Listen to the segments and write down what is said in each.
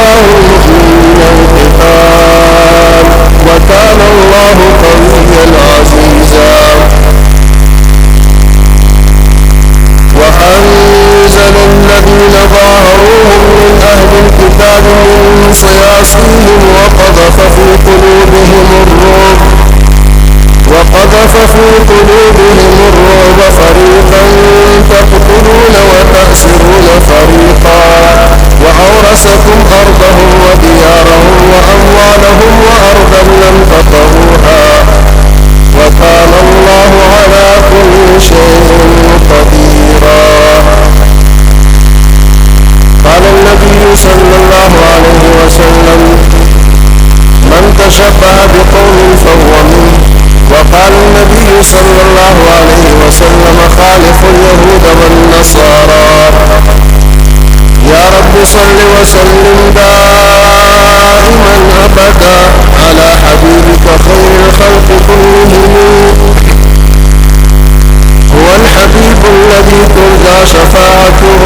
الله المؤمنين القتال وكان الله قويا عزيزا وأنزل الذين ظاهروهم من أهل الكتاب من صياصيهم وقذف في قلوبهم الرعب فريقا تقتلون وتأسرون فريقا وأورثكم أرضهم وديارهم وأموالهم وأرضا لم تطئوها وكان الله على كل شيء قديرا. قال النبي صلى الله عليه وسلم من تشبه بقوم فهو منه. وقال النبي صلى الله عليه وسلم خالف اليهود والنصارى. يا رب صل وسلم دائما أبدا على حبيبك خير الخلق كلهم. هو الحبيب الذي ترجى شفاعته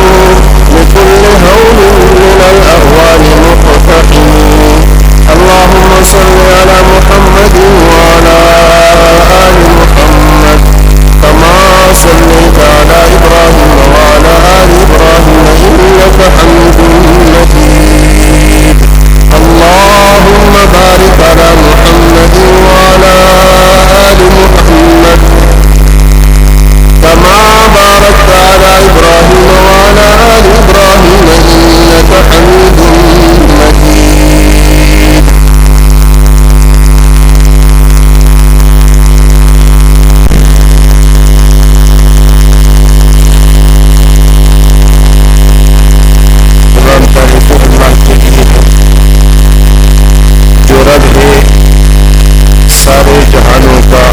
لكل هول من الأهوال مقتحم. اللهم صل على محمد وعلى آل محمد كما صليت على إبراهيم وعلى آل إبراهيم إنك حميد مجيد. اللهم بارك على محمد وعلى آل محمد كما باركت على إبراهيم وعلى آل إبراهيم إنك حميد مجيد. سارے جہانوں کا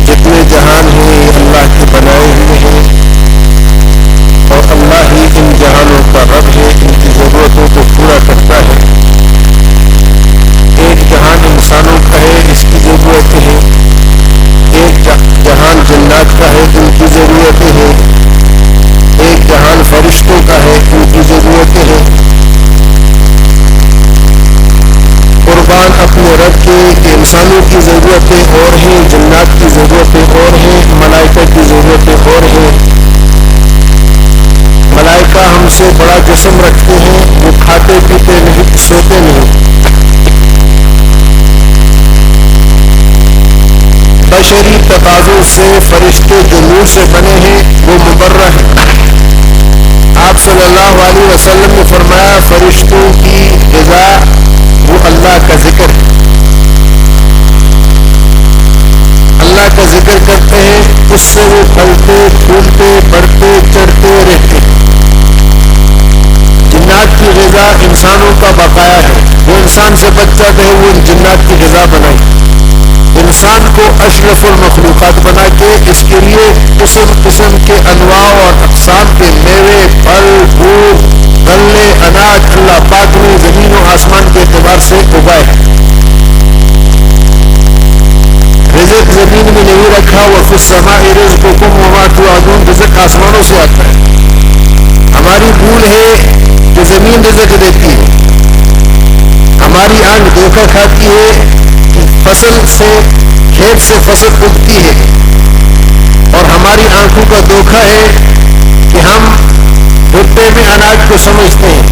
جتنے جہان ہیں یہ اللہ کے بنائے ہوئے ہیں اور اللہ ہی ان جہانوں کا رب ہے، ان کی ضرورتوں کو پورا کرتا ہے. ایک جہان انسانوں کا ہے، اس کی ضرورتیں ہیں. ایک جہان جنات کا ہے، ان کی ضرورتیں ہیں. ایک جہان فرشتوں کا ہے، ان کی ضرورتیں ہیں. قربان اپنے رب کے کہ انسانوں کی ضرورتیں اور ہیں، جنات کی ضرورتیں اور ہیں، ملائکہ کی ضرورتیں اور ہیں. ملائکہ ہم سے بڑا جسم رکھتے ہیں، وہ کھاتے پیتے نہیں، سوتے نہیں. بشری تقاضوں سے فرشتے جو نور سے بنے ہیں وہ مبرہ ہیں. آپ صلی اللہ علیہ وسلم نے فرمایا فرشتوں کی غذا وہ اللہ کا ذکر ہے. اللہ کا ذکر کرتے ہیں، اس سے وہ پھلتے پھولتے بڑھتے چڑھتے رہتے. جنات کی غذا انسانوں کا بقایا ہے. وہ انسان سے بچ جاتے ہیں، وہ جنات کی غذا بنائی. انسان کو اشرف المخلوقات بنا کے اس کے لیے قسم قسم کے انواع اور اقسام کے میوے، پھل، پھول، غلے، اناج اللہ پاک نے زمین و آسمان کے اعتبار سے اگائے. رزق زمین میں نہیں رکھا. وفی السماء رزقکم وما توعدون. رزق آسمانوں سے آتا ہے. ہماری بھول ہے کہ زمین رزق دیتی ہے. ہماری آنکھ دھوکہ کھاتی ہے. فصل سے کھیت سے فصل اگتی ہے اور ہماری آنکھوں کا دھوکہ ہے کہ ہم بھٹے میں اناج کو سمجھتے ہیں.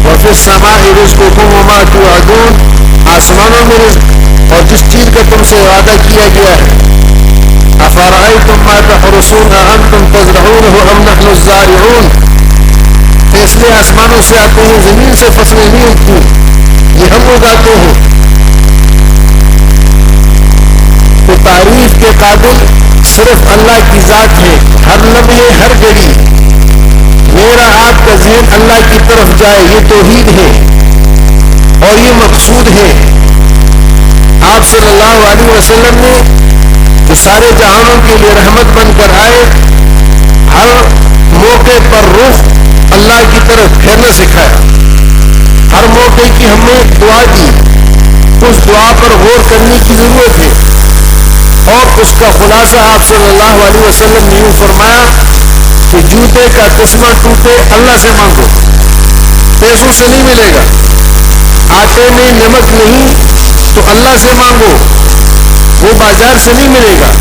وفی السماء رزقکم وما توعدون. آسمانوں میں رزق اور جس چیز کا تم سے وعدہ کیا گیا ہے. افرأیتم ما تحرثون اانتم تزرعونه ام نحن الزارعون. فیصلے آسمانوں سے آتے ہیں، زمین سے فصلیں نہیں اگتی، یہ ہم اگاتے ہیں. تو تعریف کے قابل صرف اللہ کی ذات ہے. ہر لمحے ہر گھڑی میرا آپ کا ذہن اللہ کی طرف جائے، یہ توحید ہے اور یہ مقصود ہے. آپ صلی اللہ علیہ وسلم نے جو سارے جہانوں کے لیے رحمت بن کر آئے، ہر موقع پر رخ اللہ کی طرف پھیرنا سکھایا. ہر موقع کی ہمیں دعا دی، اس دعا پر غور کرنے کی ضرورت ہے. اور اس کا خلاصہ آپ صلی اللہ علیہ وسلم نے یوں فرمایا کہ جوتے کا تسمہ ٹوٹے اللہ سے مانگو، پیسوں سے نہیں ملے گا، آٹے میں نمک نہیں تو اللہ سے مانگو، وہ بازار سے نہیں ملے گا،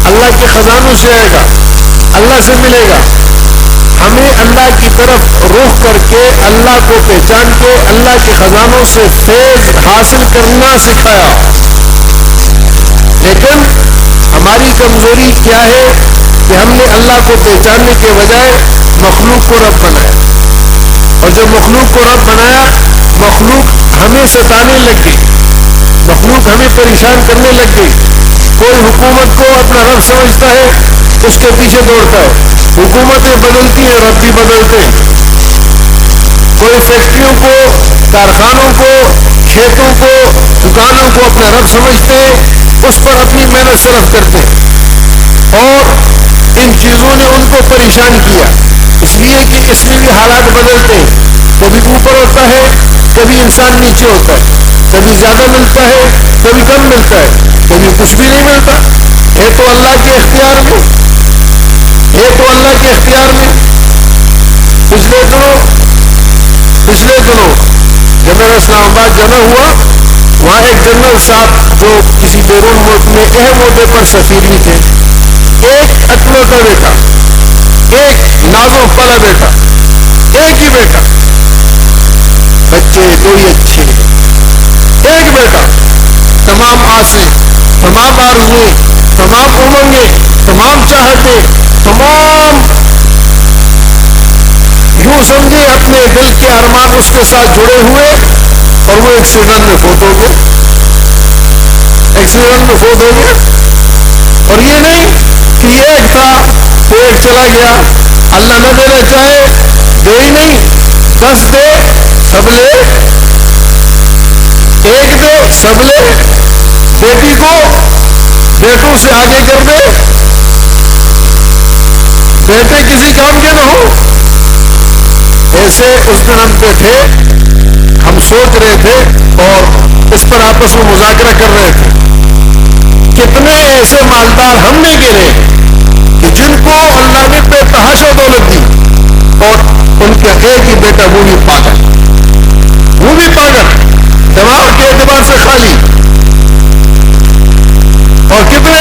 اللہ کے خزانوں سے آئے گا، اللہ سے ملے گا۔ ہمیں اللہ کی طرف رخ کر کے، اللہ کو پہچان کے، اللہ کے خزانوں سے فیض حاصل کرنا سکھایا، لیکن ہماری کمزوری کیا ہے کہ ہم نے اللہ کو پہچاننے کے بجائے مخلوق کو رب بنایا، اور جب مخلوق کو رب بنایا مخلوق ہمیں ستانے لگ گئی، مخلوق ہمیں پریشان کرنے لگ گئی۔ کوئی حکومت کو اپنا رب سمجھتا ہے، اس کے پیچھے دوڑتا ہے، حکومتیں بدلتی ہیں، رب بھی بدلتے ہیں۔ کوئی فیکٹریوں کو، کارخانوں کو، کھیتوں کو، دکانوں کو اپنا رب سمجھتے ہیں، اس پر اپنی محنت صرف کرتے ہیں، اور ان چیزوں نے ان کو پریشان کیا، اس لیے کہ اس میں بھی حالات بدلتے ہیں، کبھی اوپر ہوتا ہے، کبھی انسان نیچے ہوتا ہے، کبھی زیادہ ملتا ہے، کبھی کم ملتا ہے، کبھی کچھ بھی نہیں ملتا، ہے تو اللہ کے اختیار میں، ہے تو اللہ کے اختیار میں۔ پچھلے دنوں جب میرا اسلام آباد جمع ہوا، وہاں ایک جنرل صاحب جو کسی بیرون ملک میں اہم عہدے پر سفیر بھی تھے، ایک اکلوتا بیٹا، ایک نازو پلا بیٹا، ایک ہی بیٹا، بچے دو ہی اچھے، ایک بیٹا، تمام آسیں، تمام آرزویں، تمام امنگیں، تمام چاہتیں، تمام یوں سمجھے اپنے دل کے ارمان اس کے ساتھ جڑے ہوئے، اور وہ ایکسیڈنٹ میں فوت ہو گیا، ایکسیڈنٹ میں فوت ہو گیا۔ اور یہ نہیں کہ یہ ایک تھا تو ایک چلا گیا، اللہ نہ دینا چاہے دے ہی نہیں، 10 دے سب لے، ایک دے سب لے، بیٹی کو بیٹوں سے آگے کر دے، بیٹے کسی کام کے نہ ہو۔ ایسے اس دن ہم بیٹھے، ہم سوچ رہے تھے اور اس پر آپس میں مذاکرہ کر رہے تھے، کتنے ایسے مالدار ہم نے گنے کہ جن کو اللہ نے بے تحاشا دولت دی، اور ان کا ایک ہی بیٹا وہ بھی پاگل، دماغ کے اعتبار سے خالی۔ اور کتنے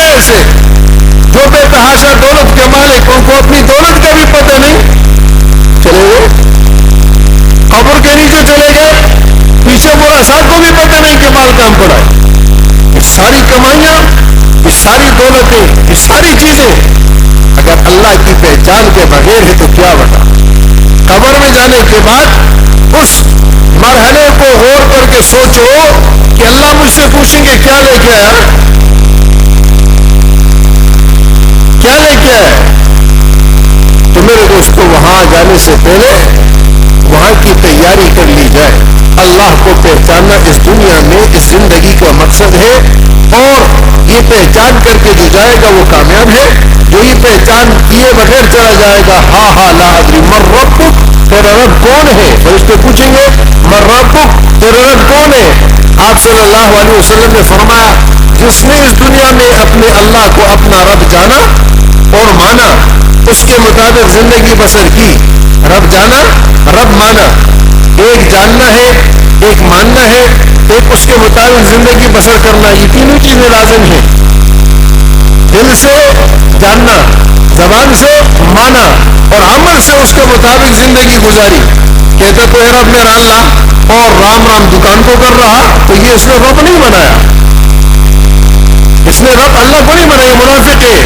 ایسے جو بے تحاشا دولت کے مالک، ان کو اپنی دولت کا بھی پتہ نہیں، چلے گئے قبر کے نیچے، چلے گئے پیچھے مراسات کو بھی پتہ نہیں کہ مال کام پڑا ہے۔ یہ ساری کمائیاں، یہ ساری دولتیں، یہ ساری چیزیں اگر اللہ کی پہچان کے بغیر ہے تو کیا بتا۔ قبر میں جانے کے بعد اس مرحلے کو غور کر کے سوچو کہ اللہ مجھ سے پوچھیں گے کیا لے کے آیا، کیا لے کے آیا؟ تو میرے دوستو، وہاں جانے سے پہلے وہاں کی تیاری کر لی جائے۔ اللہ کو پہچاننا اس دنیا میں اس زندگی کا مقصد ہے، اور یہ پہچان کر کے جو جائے گا وہ کامیاب ہے، جو یہ پہچان کیے بغیر چلا جائے گا، ہاں ہاں لا ادری من ربک، تیرا رب کون ہے؟ فرشتے پوچھیں گے من ربک، تیرا رب کون ہے؟ آپ صلی اللہ علیہ وسلم نے فرمایا، جس نے اس دنیا میں اپنے اللہ کو اپنا رب جانا اور مانا، اس کے مطابق زندگی بسر کی، رب جانا، رب مانا، ایک جاننا ہے، ایک ماننا ہے، ایک اس کے مطابق زندگی بسر کرنا، یہ تینوں چیزیں لازم ہیں۔ دل سے جاننا، زبان سے مانا، اور عمل سے اس کے مطابق زندگی گزاری۔ کہتے تو اے رب میرا اللہ، اور رام رام دکان کو کر رہا، تو یہ اس نے رب نہیں بنایا، اس نے رب اللہ کو نہیں بنایا، منافق ہے،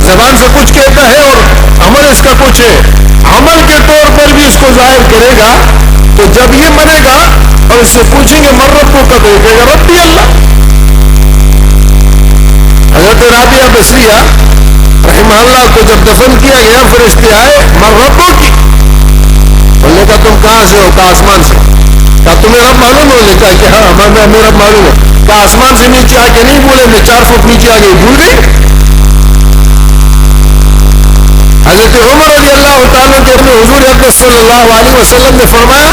زبان سے کچھ کہتا ہے اور عمل اس کا کچھ ہے، عمل کے طور پر بھی اس کو ظاہر کرے گا، تو جب یہ مرے گا اور اس سے پوچھیں گے من رب کو، کب کہے گا رب بھی اللہ۔ حضرت رابعہ بصریہ رحمہ اللہ کو جب دفن کیا گیا، فرشتے آئے من ربو کی، انہوں نے کہا تم کہاں سے ہو؟ کہا آسمان سے۔ کہا تمہیں رب معلوم ہو؟ لکھا کہ ہاں ہمیں رب معلوم ہے۔ کہا آسمان سے نیچے آ کے نہیں بولے، میں 4 فٹ نیچے آ گئی، بھول گئی؟ حضرت عمر رضی اللہ تعالیٰ کے اپنے حضور اقدس صلی اللہ علیہ وسلم نے فرمایا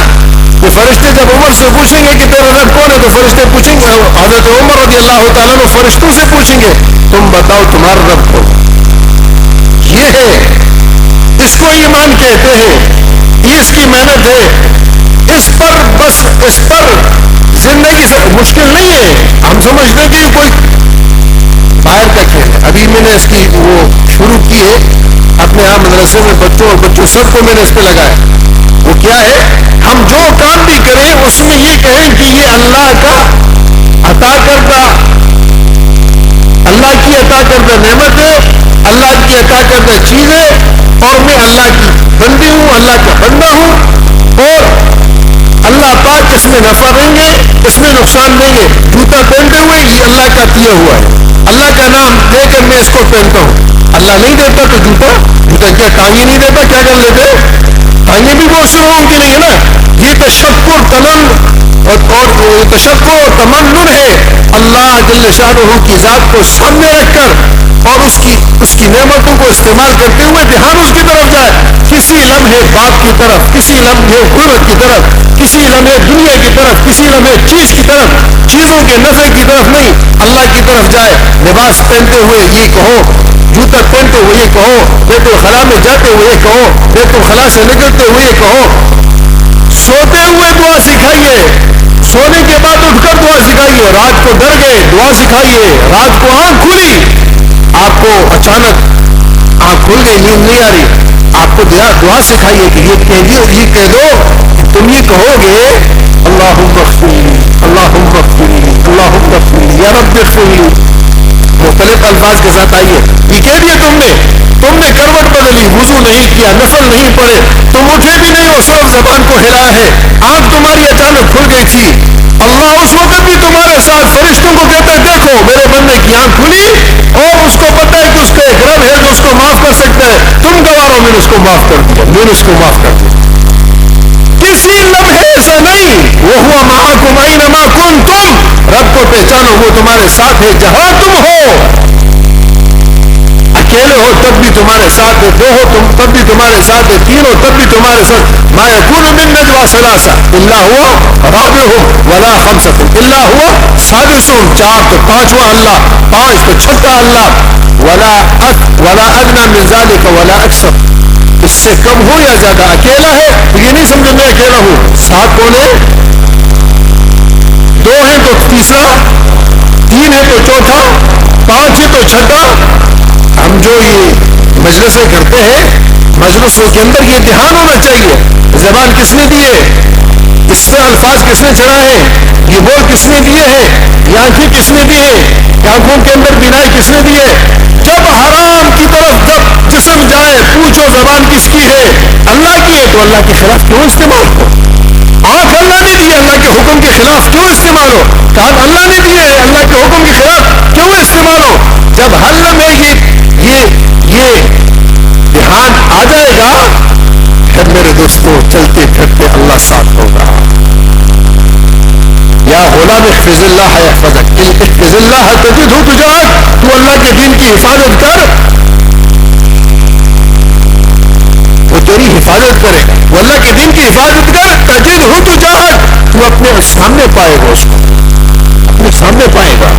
کہ فرشتے جب عمر سے پوچھیں گے کہ تیرا رب کون ہے تو فرشتے پوچھیں گے, حضرت عمر رضی اللہ تعالیٰ عنہ فرشتوں سے پوچھیں گے تم بتاؤ تمہارا رب کون. یہ ہے, اس کو ایمان کہتے ہیں, یہ اس کی محنت ہے, اس پر بس اس پر زندگی سے مشکل نہیں ہے. ہم سمجھتے کہ کوئی باہر کا کھیل ہے. ابھی میں نے اس کی وہ شروع کی ہے اپنے یہاں مدرسے میں, بچوں اور بچوں سب کو میں نے اس پہ لگایا. وہ کیا ہے, ہم جو کام بھی کریں اس میں یہ کہیں کہ یہ اللہ کا عطا کردہ, اللہ کی عطا کردہ نعمت ہے, اللہ کی عطا کردہ چیز ہے, اور میں اللہ کی بندی ہوں, اللہ کا بندہ ہوں, اور اللہ پاک اس میں نفع دیں گے, اس میں نقصان دیں گے. جوتا پہنتے ہوئے یہ اللہ کا دیا ہوا ہے, اللہ کا نام دے کر میں اس کو پہنتا ہوں. اللہ نہیں دیتا تو جوتا کیا ٹانگیں نہیں دیتا, کیا کر لیتے, ٹانگیں بھی بہت سے لوگوں کے لیے نا. یہ تشکر اور تمنن ہے اللہ جل شانہ کی ذات کو سامنے رکھ کر اور اس کی نعمتوں کو استعمال کرتے ہوئے دھیان اس کی طرف جائے. کسی لمحے باپ کی طرف, کسی لمحے قربت کی طرف, کسی لمحے دنیا کی طرف, کسی لمحے چیز کی طرف, چیزوں کے نفع کی طرف نہیں, اللہ کی طرف جائے. لباس پہنتے ہوئے یہ کہو, جوتا پہنتے ہوئے یہ کہو, بیت الخلاء میں جاتے ہوئے یہ کہو, بیت الخلاء سے نکلتے ہوئے یہ کہو. سوتے ہوئے دعا سکھائیے, سونے کے بعد اٹھ کر دعا سکھائیے. رات کو ڈر گئے دعا سکھائیے, رات کو آنکھ کھلی, آپ کو اچانک آنکھ کھل گئی, نیند نہیں آ رہی, آپ کو دعا سکھائیے کہ یہ کہہ دو, تم یہ کہو گے اللہم اغفر لی, اللہم اغفر لی, اللہم اغفر لی, یا رب اغفر لی. مختلف الفاظ کے ساتھ آئیے. یہ کہہ دیا تم نے کروٹ بدلی, وضو نہیں کیا, نفل نہیں پڑے, تم اٹھے بھی نہیں اور صرف زبان کو ہلایا ہے, آنکھ تمہاری اچانک کھل گئی تھی. اللہ اس وقت بھی تمہارے ساتھ فرشتوں کو کہتا ہے دیکھو میرے بندے کی آنکھ کھلی, اور اس کو پتہ ہے کہ اس کا ایک رب ہے جو اس کو معاف کر سکتا ہے. تم گوارو, میں نے اس کو معاف کر دیا, میں نے اس کو معاف کر دیا. کسی لمحے ایسا نہیں, وہ ہوا معاکم اینما کنتم, رب کو پہچانو وہ تمہارے ساتھ ہے جہاں تم ہو. اکیلے ہو تب بھی تمہارے ساتھ ہے, دو ہو تب بھی تمہارے ساتھ ہے, تین ہو تب بھی تمہارے ساتھ. ما یکون من نجوا ثلاثہ الا هو رابعهم ولا خمسة الا هو سادسهم, چار تو پانچواں اللہ, پانچ تو چھٹا اللہ, ولا ادنى من ذلك ولا اکثر, اس سے کم ہو یا زیادہ. اکیلا ہے تو یہ نہیں سمجھو میں اکیلا ہوں, سات کون ہے, دو ہیں تو تیسرا, تین ہے تو چوتھا, پانچ ہے تو چھٹا. ہم جو یہ مجلسیں کرتے ہیں, مجلسوں کے اندر یہ دھیان ہونا چاہیے. زبان کس نے دی ہے, اس پہ الفاظ کس نے چڑھائے ہیں, یہ بول کس نے دیے ہیں, یہ آنکھیں کس نے دی ہے, آنکھوں کے اندر بینائی کس نے دی ہے. جب حرام کی طرف جب جسم جائے پوچھو زبان کس کی ہے, اللہ کی ہے, تو اللہ کے خلاف کیوں استعمال ہو. آنکھ اللہ نے دی ہے, اللہ کے حکم کے خلاف کیوں استعمال ہو. کان اللہ نے دیے ہے, اللہ کے حکم کے خلاف کیوں استعمال ہو. جب ہر لمحے یہ دھیان آ جائے گا, پھر میرے دوستوں چلتے پھرتے اللہ ساتھ ہوگا. یا غلام احفظ اللہ یحفظک, احفظ اللہ تجدہ تجاہک, تو اللہ کے دین کی حفاظت کر, وہ تیری حفاظت کرے. وہ اللہ کے دین کی حفاظت کر, تجدہ تجاہک, تو اپنے سامنے پائے گا, اس کو اپنے سامنے پائے گا,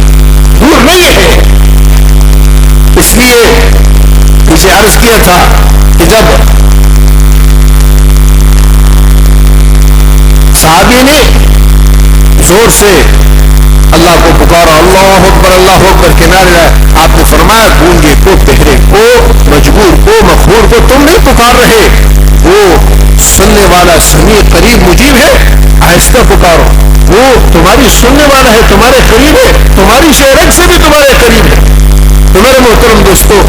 دور نہیں ہے. اس لیے پیچھے عرض کیا تھا کہ جب صحابی نے زور سے اللہ کو پکارا, اللہ اکبر کنارے رہے, آپ نے فرمایا گونگے کو, بہرے کو, مجبور کو, مخور کو تم نہیں پکار رہے, وہ سننے والا سمیع قریب مجیب ہے, آہستہ پکارو, وہ تمہاری سننے والا ہے, تمہارے قریب ہے, تمہاری شہرت سے بھی تمہارے قریب ہے. تو میرے محترم دوستو,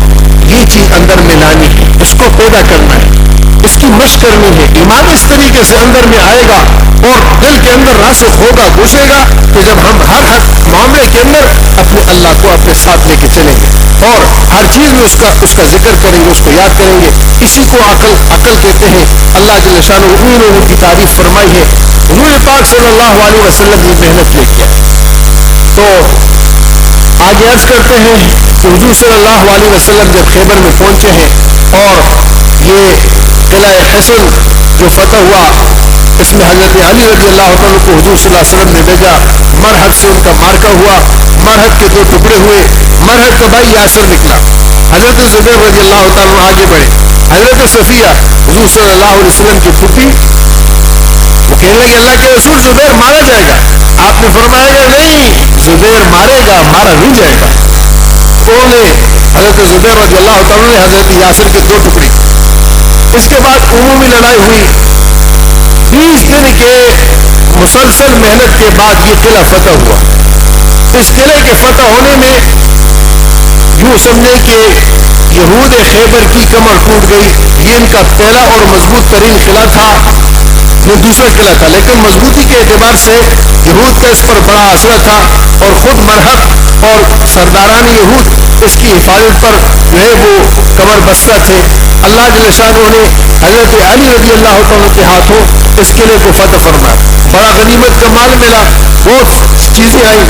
یہ چیز اندر میں لانی ہے, اس کو پیدا کرنا ہے, اس کی مشق کرنی ہے. ایمان اس طریقے سے اندر میں آئے گا اور دل کے اندر راسخ ہوگا, گھسے گا, کہ جب ہم ہر معاملے کے اندر اپنے اللہ کو اپنے ساتھ لے کے چلیں گے اور ہر چیز میں اس کا ذکر کریں گے, اس کو یاد کریں گے. اسی کو عقل کہتے ہیں. اللہ جل شانہ ان لوگوں کی تعریف فرمائی ہے. حضور پاک صلی اللہ علیہ وسلم نے محنت لے کیا. تو آگے عرض کرتے ہیں کہ حضور صلی اللہ علیہ وسلم جب خیبر میں پہنچے ہیں اور یہ قلعہ حصن جو فتح ہوا اس میں حضرت علی رضی اللہ عنہ کو حضور صلی اللہ علیہ وسلم نے بھیجا، مرحد سے ان کا مارکا ہوا، مرحد کے 2 ٹکڑے ہوئے، مرحد کا بھائی یاسر نکلا، حضرت زبیر رضی اللہ تعالیٰ عنہ آگے بڑھے، حضرت صفیہ حضور صلی اللہ علیہ وسلم کی پھوپھی، وہ کہنے لگے اللہ کے رسول زبیر مارا جائے گا، آپ نے فرمایا گا نہیں، زبیر مارے گا، مارا نہیں جائے گا۔ انہوں نے حضرت زبیر رضی اللہ تعالیٰ نے حضرت یاسر کے 2 ٹکڑے۔ اس کے بعد عمومی لڑائی ہوئی، 20 دن کے مسلسل محنت کے بعد یہ قلعہ فتح ہوا۔ اس قلعے کے فتح ہونے میں یوں سمجھے کہ یہود خیبر کی کمر ٹوٹ گئی، یہ ان کا پہلا اور مضبوط ترین قلعہ تھا، یہ دوسرا قلعہ تھا، لیکن مضبوطی کے اعتبار سے یہود کا اس پر بڑا اثر تھا، اور خود مرحب اور سرداران یہود اس کی حفاظت پر جو ہے وہ کمر بستہ تھے۔ اللہ جل شانہ نے حضرت علی رضی اللہ تعالیٰ کے ہاتھوں اس قلعے کو فتح فرمایا، بڑا غنیمت کا مال ملا، بہت چیزیں آئیں۔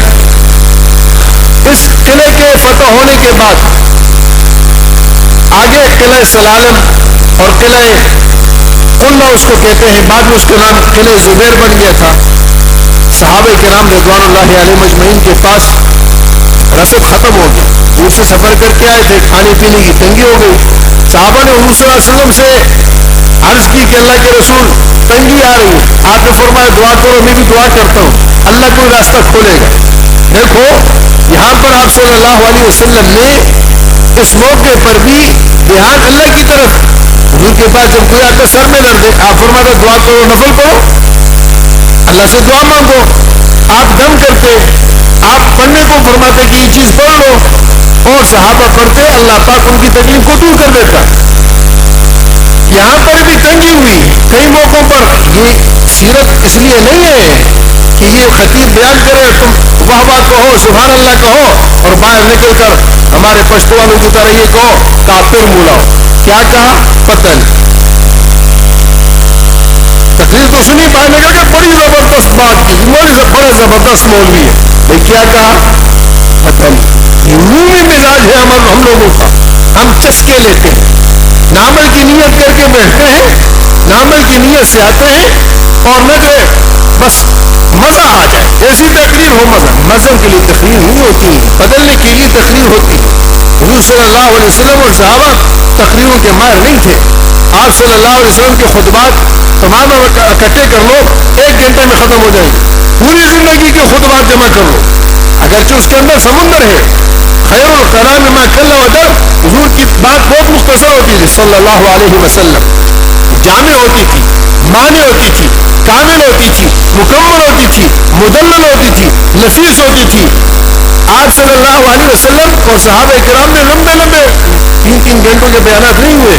اس قلعے کے فتح ہونے کے بعد آگے قلعہ سلالم اور قلعہ قلہ اس کو کہتے ہیں، بعد میں اس کا نام قلعہ زبیر بن گیا تھا۔ صحابہ کرام رضوان اللہ علیہ مجمعین کے پاس رسد ختم ہو گیا، دور سے سفر کر کے آئے تھے، کھانے پینے کی تنگی ہو گئی۔ صحابہ نے حضور صلی اللہ علیہ وسلم سے عرض کی کہ اللہ کے رسول تنگی آ رہی ہے، آپ نے فرمایا دعا کرو، میں بھی دعا کرتا ہوں، اللہ کوئی راستہ کھولے گا۔ دیکھو یہاں پر آپ صلی اللہ علیہ وسلم نے اس موقع پر بھی دھیان اللہ کی طرف، حضور کے پاس جب کوئی آتا سر میں درد ہے، آپ فرماتا دعا کرو، نفل پڑھو، اللہ سے دعا مانگو، آپ دم کرتے، آپ پڑھنے کو فرماتے کہ یہ چیز پڑھ لو، اور صحابہ پڑھتے، اللہ پاک ان کی تکلیف کو دور کر دیتا۔ یہاں پر بھی تنگی ہوئی کئی موقعوں پر، یہ سیرت اس لیے نہیں ہے کہ یہ خطیب بیان کرے تم واہ واہ کہو، سبحان اللہ کہو، اور باہر نکل کر ہمارے پشتو والوں کی طرح یہ کہو کافر مولاؤ، کیا کہا پتہ نہیں، تقریر تو سنی، باہر نکل کر بڑی زبردست بات کی، مولوی بڑا زبردست مولوی ہے، بھائی کیا کہا پتہ نہیں۔ عمومی مزاج ہے ہم لوگوں کا، ہم چسکے لیتے ہیں، نعمل کی نیت کر کے بیٹھتے ہیں، نعمل کی نیت سے آتے ہیں، اور نہ جو ہے بس مزہ آ جائے، ایسی تقریر ہو، مزہ کے لیے تقریر نہیں ہوتی، بدلنے کے لیے تقریر ہوتی ہے۔ حضور صلی اللہ علیہ وسلم اور صحابہ تقریروں کے ماہر نہیں تھے، آپ صلی اللہ علیہ وسلم کے خطبات تمام اکٹھے کر لو، 1 گھنٹے میں ختم ہو جائیں گے، پوری زندگی کے خطبات جمع کر لو، اگرچہ اس کے اندر سمندر ہے۔ خیر الکلام ما قل ودل، حضور کی بات بہت مختصر ہوتی تھی صلی اللہ علیہ وسلم، جامع ہوتی تھی، معنی ہوتی تھی، کامل ہوتی تھی، مکمل ہوتی تھی، مدلل ہوتی تھی، نفیس ہوتی تھی۔ آپ صلی اللہ علیہ وسلم اور صحابہ کرام نے لمبے 3 گھنٹوں کے بیانات نہیں ہوئے،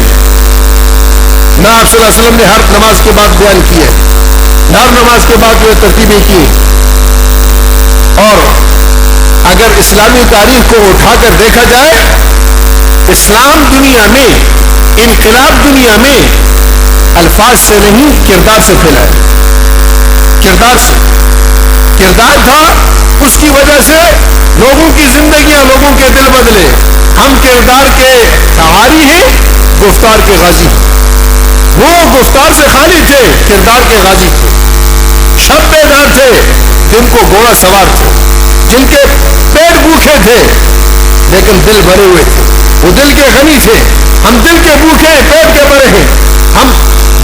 نہ آپ صلی اللہ علیہ وسلم نے ہر نماز کے بعد بیان کیے، نہ ہر نماز کے بعد جو ترتیبیں کی۔ اور اگر اسلامی تاریخ کو اٹھا کر دیکھا جائے، اسلام دنیا میں، انقلاب دنیا میں الفاظ سے نہیں کردار سے پھیلا ہے، کردار سے، کردار تھا، اس کی وجہ سے لوگوں کی زندگیاں، لوگوں کے دل بدلے۔ ہم کردار کے سواری ہیں، گفتار کے غازی ہیں، وہ گفتار سے خالی تھے، کردار کے غازی تھے، شب بیدار تھے، جن کو گھوڑا سوار تھے، جن کے پیٹ بھوکے تھے لیکن دل بھرے ہوئے تھے، وہ دل کے غنی تھے۔ ہم دل کے بھوکے ہیں، پیٹ کے بھرے ہیں، ہم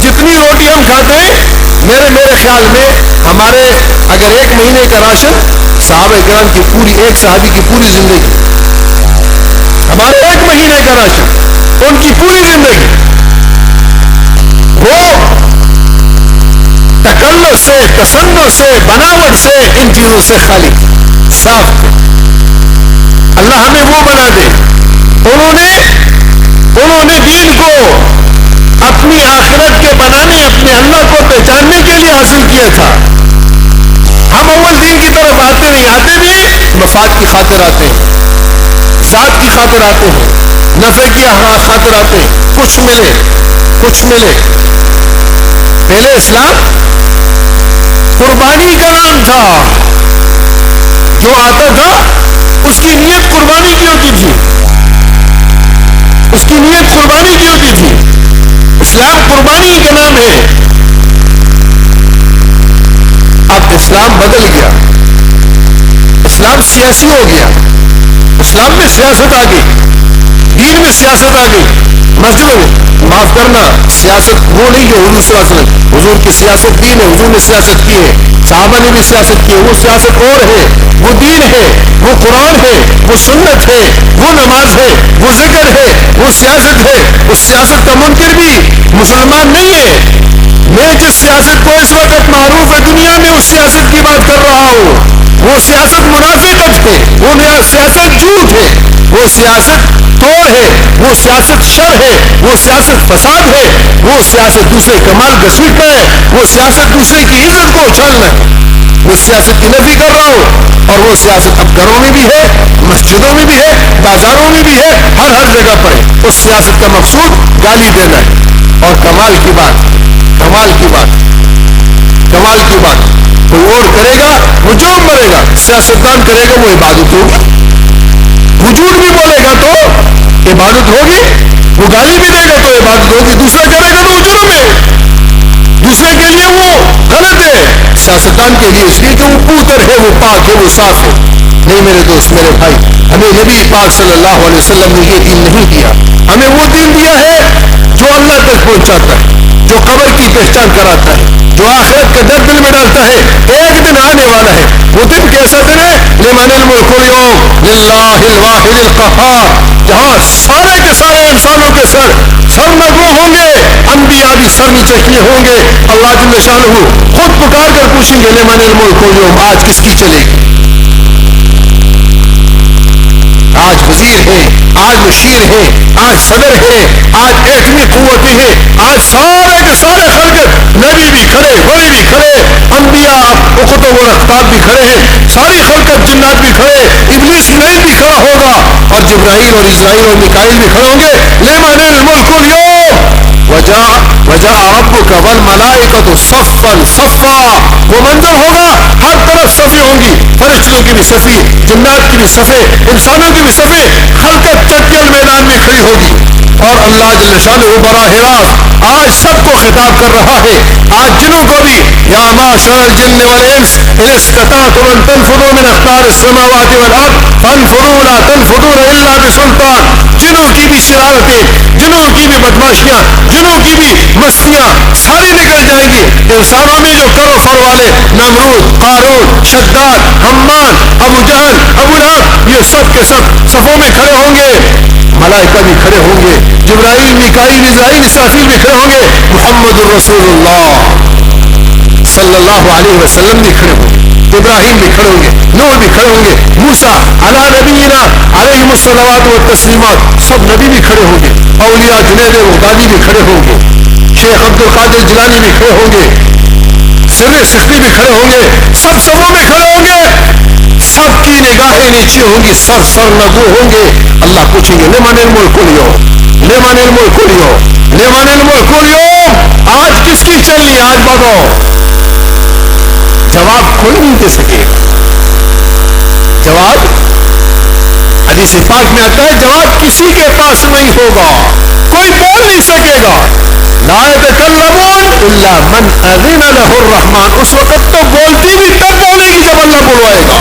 جتنی روٹی ہم کھاتے ہیں، میرے خیال میں ہمارے اگر 1 مہینے کا راشن صحابہ کرام کی پوری، ایک صحابی کی پوری زندگی، ہمارے 1 مہینے کا راشن، ان کی پوری زندگی، وہ تکلف سے، تصنع سے، بناوٹ سے، ان چیزوں سے خالی، صاف تھے۔ اللہ ہمیں وہ بنا دے۔ انہوں نے دین کو اپنی آخرت کے بنانے، اپنے اللہ کو پہچاننے کے لیے حاصل کیا تھا۔ ہم اول دین کی طرف آتے نہیں، آتے بھی مفاد کی خاطر آتے ہیں، ذات کی خاطر آتے ہیں، نفع کی خاطر آتے ہیں، کچھ ملے۔ پہلے اسلام قربانی کا نام تھا، جو آتا تھا اس کی نیت قربانی کی ہوتی تھی، اس کی نیت قربانی کی ہوتی تھی۔ اسلام قربانی کا نام ہے، اسلام بدل گیا، اسلام سیاسی ہو گیا، اسلام میں سیاست آ گئی، دین میں سیاست آ گئی، مسجدوں میں معاف کرنا سیاست وہ نہیں جو حضور صلی اللہ علیہ وسلم، حضور کی سیاست دین ہے، حضور نے سیاست کی ہے، صحابہ نے بھی سیاست کی ہے، وہ سیاست اور ہے، وہ دین ہے، وہ قرآن ہے، وہ سنت ہے، وہ نماز ہے، وہ ذکر ہے، وہ سیاست ہے۔ اس سیاست کا منکر بھی مسلمان نہیں ہے۔ میں جس سیاست کو اس وقت معروف ہے دنیا میں اس سیاست کی بات کر رہا ہوں، وہ سیاست منافقت ہے، وہ سیاست جھوٹ ہے، وہ سیاست توڑ ہے، وہ سیاست شر ہے، وہ سیاست فساد ہے، وہ سیاست دوسرے کا مال گھسیٹنا ہے، وہ سیاست دوسرے کی عزت کو اچھالنا ہے۔ وہ سیاست کی نفی کر رہا ہوں، اور وہ سیاست اب گھروں میں بھی ہے، مسجدوں میں بھی ہے، بازاروں میں بھی ہے، ہر جگہ پر ہے۔ اس سیاست کا مقصود گالی دینا ہے۔ اور کمال کی بات کوئی اور کرے گا وہ جو مرے گا، سیاستدان کرے گا وہ عبادت ہوگی، وہ جھوٹ بھی بولے گا تو عبادت ہوگی، وہ گالی بھی دے گا تو عبادت ہوگی، دوسرا کرے گا تو وہ جرم ہے، دوسرے کے لیے وہ غلط ہے، سیاستدان کے لیے اس لیے کہ وہ پوتر ہے، وہ پاک ہے، وہ صاف ہے۔ نہیں میرے دوست، میرے بھائی، ہمیں نبی پاک صلی اللہ علیہ وسلم نے یہ دین نہیں دیا، ہمیں وہ دین دیا ہے جو اللہ تک پہنچاتا ہے، جو قبر کی پہچان کراتا ہے، جو آخرت کا ڈر دل میں ڈالتا ہے۔ ایک دن آنے والا ہے، وہ دن کیسا دن ہے؟ لمن الملک اليوم للہ الواحد القہار، جہاں سارے کے سارے انسانوں کے سر نگو ہوں گے، انبیاء بھی سر نیچے کیے ہوں گے۔ اللہ جل شانہ خود پکار کر پوچھیں گے لمن الملک اليوم، آج کس کی چلے گی؟ آج وزیر ہے، آج مشیر ہے، آج صدر ہے، آج ایٹمی قوتیں ہیں، آج سارے کے سارے خلقت، نبی بھی کھڑے، ولی بھی کھڑے، انبیاء قطب و اقطاب بھی کھڑے ہیں، ساری خلقت، جنات بھی کھڑے، ابلیس لعین بھی کھڑا ہوگا، اور جبرائیل اور اسرائیل اور میکائیل بھی کھڑے ہوں گے۔ لمن الملک اليوم وجاء ربک والملائکۃ صفا صفا، وہ منظر ہوگا، ہر طرف صفیں ہوں گی، فرشتوں کی بھی صفیں، جنات کی بھی صفیں، انسانوں کی بھی صفیں، خلقت چکل میدان میں کھڑی ہوگی، اور اللہ جل شانہ براہ راست آج سب کو خطاب کر رہا ہے، آج جنوں کو بھی، یا معشر الجن والانس ان استطعتم ان تنفذوا من اقطار السماوات والارض فانفذوا لا تنفذون الا بسلطان۔ جنوں کی بھی شرارتیں، جنوں کی بھی بدماشیاں، جنوں کی بھی مستیاں ساری نکل جائیں گی۔ انسانوں میں جو کرو فر والے، نمرود، قارون، شداد، حمان، ابو جہل، ابو لہب، یہ سب کے سب صفوں میں کھڑے ہوں گے، ملائکہ بھی کھڑے ہوں گے، جبرائیل، میکائیل، اسرائیل، اسرافیل بھی کھڑے ہوں گے، محمد الرسول اللہ صلی اللہ علیہ وسلم بھی کھڑے ہوں گے، ابراہیم بھی کھڑے ہوں گے، نوح بھی کھڑے ہوں گے، موسیٰ علی نبینا علیہم الصلوات والتسلیمات، سب نبی بھی کھڑے ہوں گے، اولیاء جنید بغدادی بھی کھڑے ہوں گے، شیخ عبد القادر جیلانی بھی کھڑے ہوں گے، سر سختی بھی کھڑے ہوں گے، سب صفوں میں کھڑے ہوں گے، سب کی نگاہیں نیچے ہوں گی، سر نگو ہوں گے۔ اللہ پوچھیں گے لمن الملک اليوم لمن الملک اليوم لمن الملک اليوم، آج کس کی چلنی؟ آج بتاؤ۔ جواب کوئی نہیں دے سکے گا، جواب حدیث پاک میں آتا ہے جواب کسی کے پاس نہیں ہوگا، کوئی بول نہیں سکے گا۔ لا يتكلمون الا من اذن له الرحمن، اس وقت تو بولتی بھی تب بولے گی جب اللہ بلوائے گا،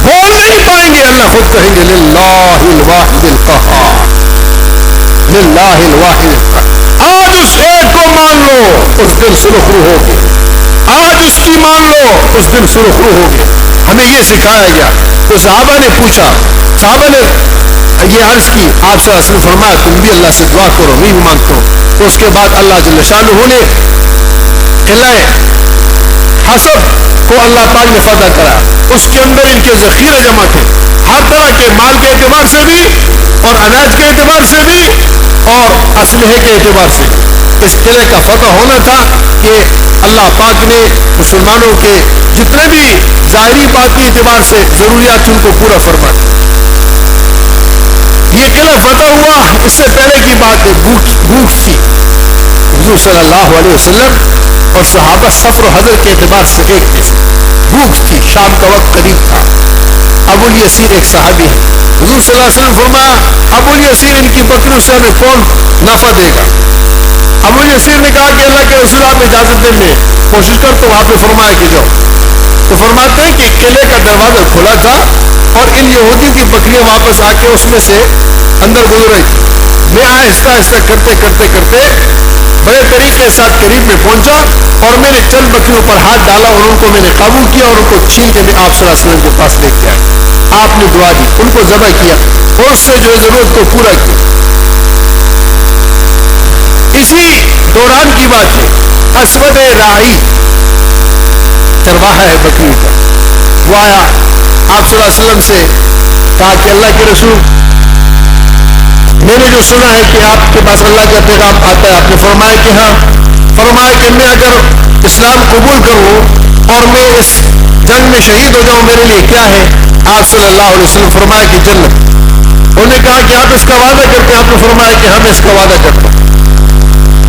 بول نہیں پائیں گے، اللہ خود کہیں گے للہ الواحد القہار، للہ الواحد القہار۔ آج اس ایک کو مان لو، اس دن سرخ رو ہوگی، آج اس کی مان لو، اس دن سرخ رو ہوگی۔ ہمیں یہ سکھایا گیا، تو صحابہ نے پوچھا، صحابہ نے یہ عرض کی، آپ صلی اللہ علیہ وسلم فرمایا تم بھی اللہ سے دعا کرو، میں بھی مانگتا ہوں۔ تو اس کے بعد اللہ جل شانہ نے قلعہ حسب کو اللہ پاک نے فتح کرا، اس کے اندر ان کے ذخیرے جمع تھے، ہر طرح کے مال کے اعتبار سے بھی، اور اناج کے اعتبار سے بھی، اور اسلحے کے اعتبار سے۔ اس قلعے کا فتح ہونا تھا کہ اللہ پاک نے مسلمانوں کے جتنے بھی ظاہری باطنی اعتبار سے ضروریات ان کو پورا فرما دیا۔ یہ قلعہ فتح ہوا، اس سے پہلے کی بات ہے، بھوک تھی، حضور صلی اللہ علیہ وسلم اور صحابہ سفر و حضر کے اعتبار سے ایک جیسے، بھوک تھی، شام کا وقت قریب تھا، ابو الیسیر ایک صحابی ہے. حضور صلی اللہ علیہ وسلم فرمایا ابو الیسیر ان کی بکریوں سے ہمیں کون نفع دے گا؟ ابو الیسیر نے کہا کہ اللہ کے رسول آپ اجازت دیں میں کوشش کر. تو وہاں پہ فرمایا کہ جاؤ. تو فرماتے ہیں کہ قلعے کا دروازہ کھلا تھا اور ان یہودیوں کی بکریاں واپس آ کے اس میں سے اندر گزر رہی تھی. میں آہستہ آہستہ کرتے کرتے کرتے بڑے طریقے کے ساتھ قریب میں پہنچا اور میں نے چند بکریوں پر ہاتھ ڈالا اور ان کو میں نے قابو کیا اور ان کو چھین کے میں آپ صلی اللہ علیہ وسلم کے پاس لے کے آیا. آپ نے دعا دی, ان کو ذبح کیا اور اس سے جو ضرورت کو پورا کیا. اسی دوران کی بات ہے, اسود راعی چرواہا ہے بکری کا, وہ آیا آپ صلی اللہ علیہ وسلم سے کہا کہ اللہ کے رسول میں نے جو سنا ہے کہ آپ کے پاس اللہ کا پیغام آتا ہے. آپ نے فرمایا کہ ہاں. فرمایا کہ میں اگر اسلام قبول کروں اور میں اس جنگ میں شہید ہو جاؤں میرے لیے کیا ہے؟ آپ صلی اللہ علیہ وسلم فرمایا کہ جنت. انہوں نے کہا کہ آپ اس کا وعدہ کرتے ہیں؟ آپ نے فرمایا کہ ہاں میں اس کا وعدہ کرتا ہوں.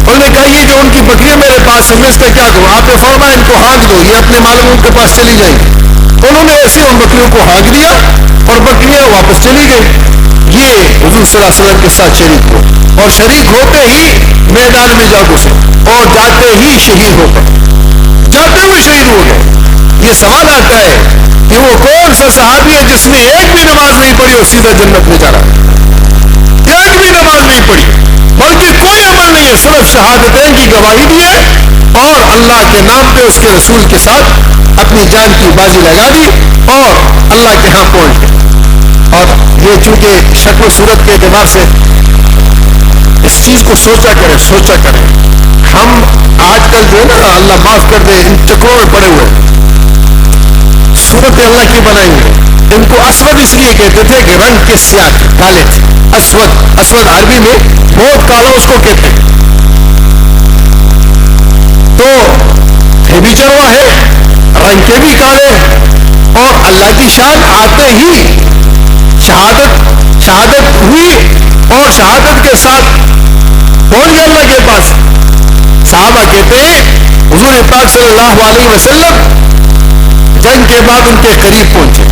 انہوں نے کہا یہ جو ان کی بکریاں میرے پاس ہیں میں اس کا کیا کروں؟ آپ نے فرمایا ان کو ہانک دو, یہ اپنے مالکوں کے پاس چلی جائیں گی. انہوں نے ایسے ان بکریوں کو ہانک دیا اور بکریاں واپس چلی گئی. یہ حضور صلی اللہ علیہ وسلم کے ساتھ شریک ہو اور شریک ہوتے ہی میدان میں جا گھسے اور جاتے ہی شہید ہو گئے, جاتے ہوئے شہید ہو گئے. یہ سوال آتا ہے کہ وہ کون سا صحابی ہے جس نے ایک بھی نماز نہیں پڑھی اور سیدھا جنت میں جا رہا ہے؟ ایک بھی نماز نہیں پڑھی بلکہ کوئی عمل نہیں ہے, صرف شہادتین کی گواہی دی ہے اور اللہ کے نام پہ اس کے رسول کے ساتھ اپنی جان کی بازی لگا دی اور اللہ کے ہاں پہنچ گئے. اور یہ چونکہ شکل و صورت کے اعتبار سے اس چیز کو سوچا کریں. ہم آج کل جو ہے نا, اللہ معاف کر دے, ان چکروں میں پڑے ہوئے صورت اللہ کی بنائی ہوئی. ان کو اسود اس لیے کہتے تھے کہ رنگ کے سیاہ کالے تھے. اسود عربی میں بہت کالا اس کو کہتے ہیں. تو ہے بھی چروا ہے, رنگ کے بھی کالے, اور اللہ کی شان آتے ہی شہادت ہوئی اور شہادت کے ساتھ پہنچ گئے اللہ کے پاس. صحابہ کہتے ہیں حضور پاک صلی اللہ علیہ وسلم جنگ کے بعد ان کے قریب پہنچے.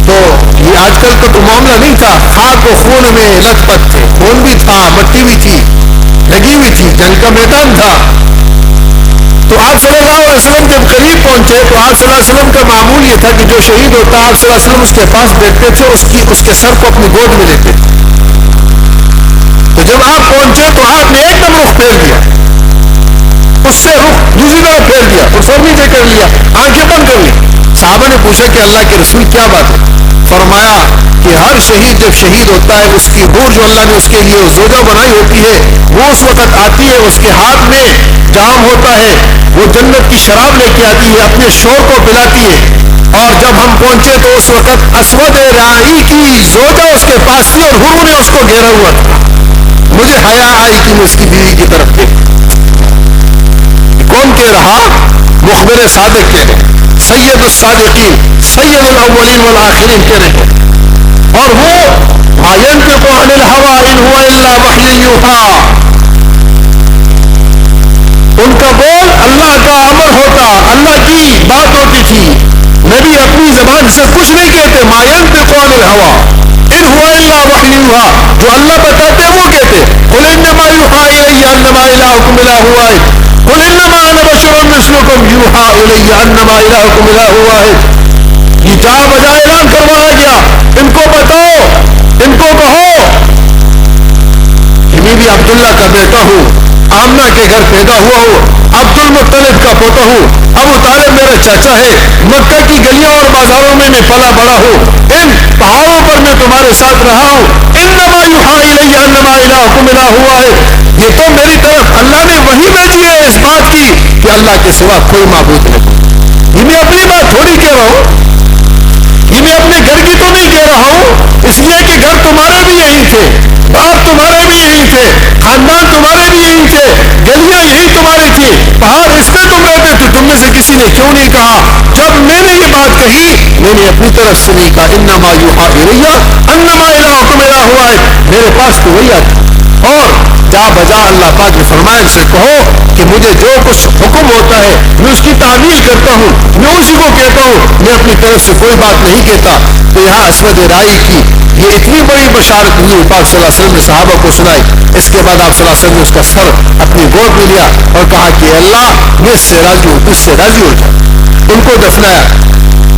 تو یہ آج کل کا تو معاملہ نہیں تھا, خاک و خون میں لت پت تھے, خون بھی تھا, مٹی بھی تھی, لگی ہوئی تھی, جنگ کا میدان تھا. تو آپ صلی اللہ علیہ وسلم جب قریب پہنچے تو آپ صلی اللہ علیہ وسلم کا معمول یہ تھا کہ جو شہید ہوتا آپ صلی اللہ علیہ وسلم اس کے پاس بیٹھتے تھے, اس کے سر کو اپنی گود میں لیتے تھے. تو جب آپ پہنچے تو آپ نے ایک دم رخ پھیر دیا, اس سے رخ دوسری طرف پھیر دیا اور سر نیچے کر لیا, آنکھیں بند کر لی. صحابہ نے پوچھا کہ اللہ کے رسول کیا بات ہے؟ فرمایا کہ ہر شہید جب شہید ہوتا ہے اس کی روح جو اللہ نے اس کے لیے زوجہ بنائی ہوتی ہے وہ اس وقت آتی ہے, اس کے ہاتھ میں جام ہوتا ہے, وہ جنت کی شراب لے کے آتی ہے, اپنے شور کو پلاتی ہے. اور جب ہم پہنچے تو اس وقت اسود راعی کی زوجہ اس کے پاس تھی اور حوروں نے اس کو گھیرا ہوا تھا. مجھے حیا آئی کہ میں اس کی بیوی کی طرف دیکھ. کون کہہ رہا؟ مخبر صادق کہہ رہے, سید الصادقین, سید الاولین والآخرین کہہ رہے ہیں. اور وہ ما ينطق عن الهوى ان هو الا وحی یوحی, ان کا بول اللہ کا امر ہوتا, اللہ کی بات ہوتی تھی. نبی اپنی زبان سے کچھ نہیں کہتے. ما ينطق عن الهوى ان هو الا وحی یوحی, جو اللہ بتاتے وہ کہتے. قل انما یوحی الی انما الہکم الہ واحد, قل انما انا بشر مثلکم یوحی الی انما الہکم الہ واحد. یہ جا بجا اعلان کروایا گیا, ان کو بتاؤ, ان کو کہو کہ میں بھی عبداللہ کا بیٹا ہوں, آمنہ کے گھر پیدا ہوا ہوں, عبد المطلب کا پوتا ہوں, ابو طالب میرا چاچا ہے, مکہ کی گلیوں اور بازاروں میں پلا بڑا ہوں, ان پہاڑوں پر میں تمہارے ساتھ رہا ہوں. انما یوحی الی انما الہکم الہ واحد, یہ تو میری طرف اللہ نے وحی بھیجی ہے اس بات کی کہ اللہ کے سوا کوئی معبود نہیں. یہ میں اپنی بات تھوڑی کہہ رہا ہوں, یہ میں اپنے گھر کی تو نہیں کہہ رہا ہوں, اس لیے کہ گھر تمہارے بھی یہی تھے, باپ تمہارے بھی یہی تھے, خاندان تمہارے بھی یہی تھے, گلیاں یہی تمہاری تھی, پہاڑ اس پہ تم رہتے تھے. تم میں سے کسی نے کیوں نہیں کہا جب میں نے یہ بات کہی میں نے اپنی طرف سے نہیں کہا انما یوحی الی انما الہکم الہ واحد, میرے پاس تو وہی آتی. اور جا بجا اللہ پاک نے فرمایا ان سے کہو کہ مجھے جو کچھ حکم ہوتا ہے میں اس کی تعمیل کرتا ہوں، میں اسی کو کہتا ہوں، میں اپنی طرف سے کوئی بات نہیں کہتا۔ تو یہاں اسود رائی کی یہ اتنی بڑی بشارت ہوئی پاک صلی اللہ علیہ وسلم نے صحابہ کو سنائی۔ اس کے بعد آپ صلی اللہ علیہ وسلم نے اس کا سر اپنی گود میں لیا اور کہا کہ اللہ میں اس سے راضی ہوں، اس سے راضی ہو جا۔ ان کو دفنایا۔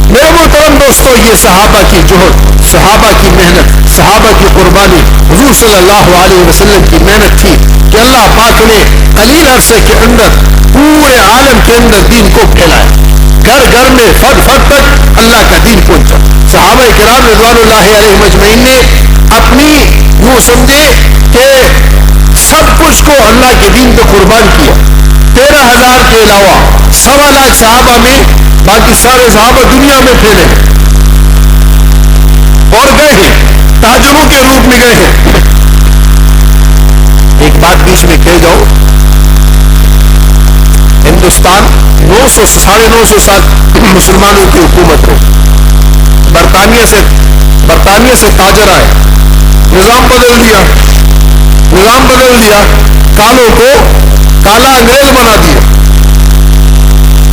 میرے محترم دوستو، یہ صحابہ کی جوہد، صحابہ کی محنت، صحابہ کی قربانی، حضور صلی اللہ علیہ وسلم کی محنت تھی کہ اللہ پاک نے قلیل عرصے کے اندر پورے عالم کے اندر دین کو پھیلایا، گھر گھر میں فٹ فٹ تک اللہ کا دین پہنچا۔ صحابہ کرام رضوان اللہ علیہم اجمعین نے اپنی یوں سمجھے کہ سب کچھ کو اللہ کے دین پہ قربان کیا۔ 13,000 کے علاوہ 1.25 لاکھ صحابہ میں باقی سارے صحابہ دنیا میں پھیلے اور گئے ہیں، تاجروں کے روپ میں گئے ہیں۔ ایک بات بیچ میں کہہ جاؤ، ہندوستان 900-950 سال مسلمانوں کی حکومت ہے۔ برطانیہ سے تاجر آئے، نظام بدل دیا، کالوں کو کالا انگریز بنا دیا،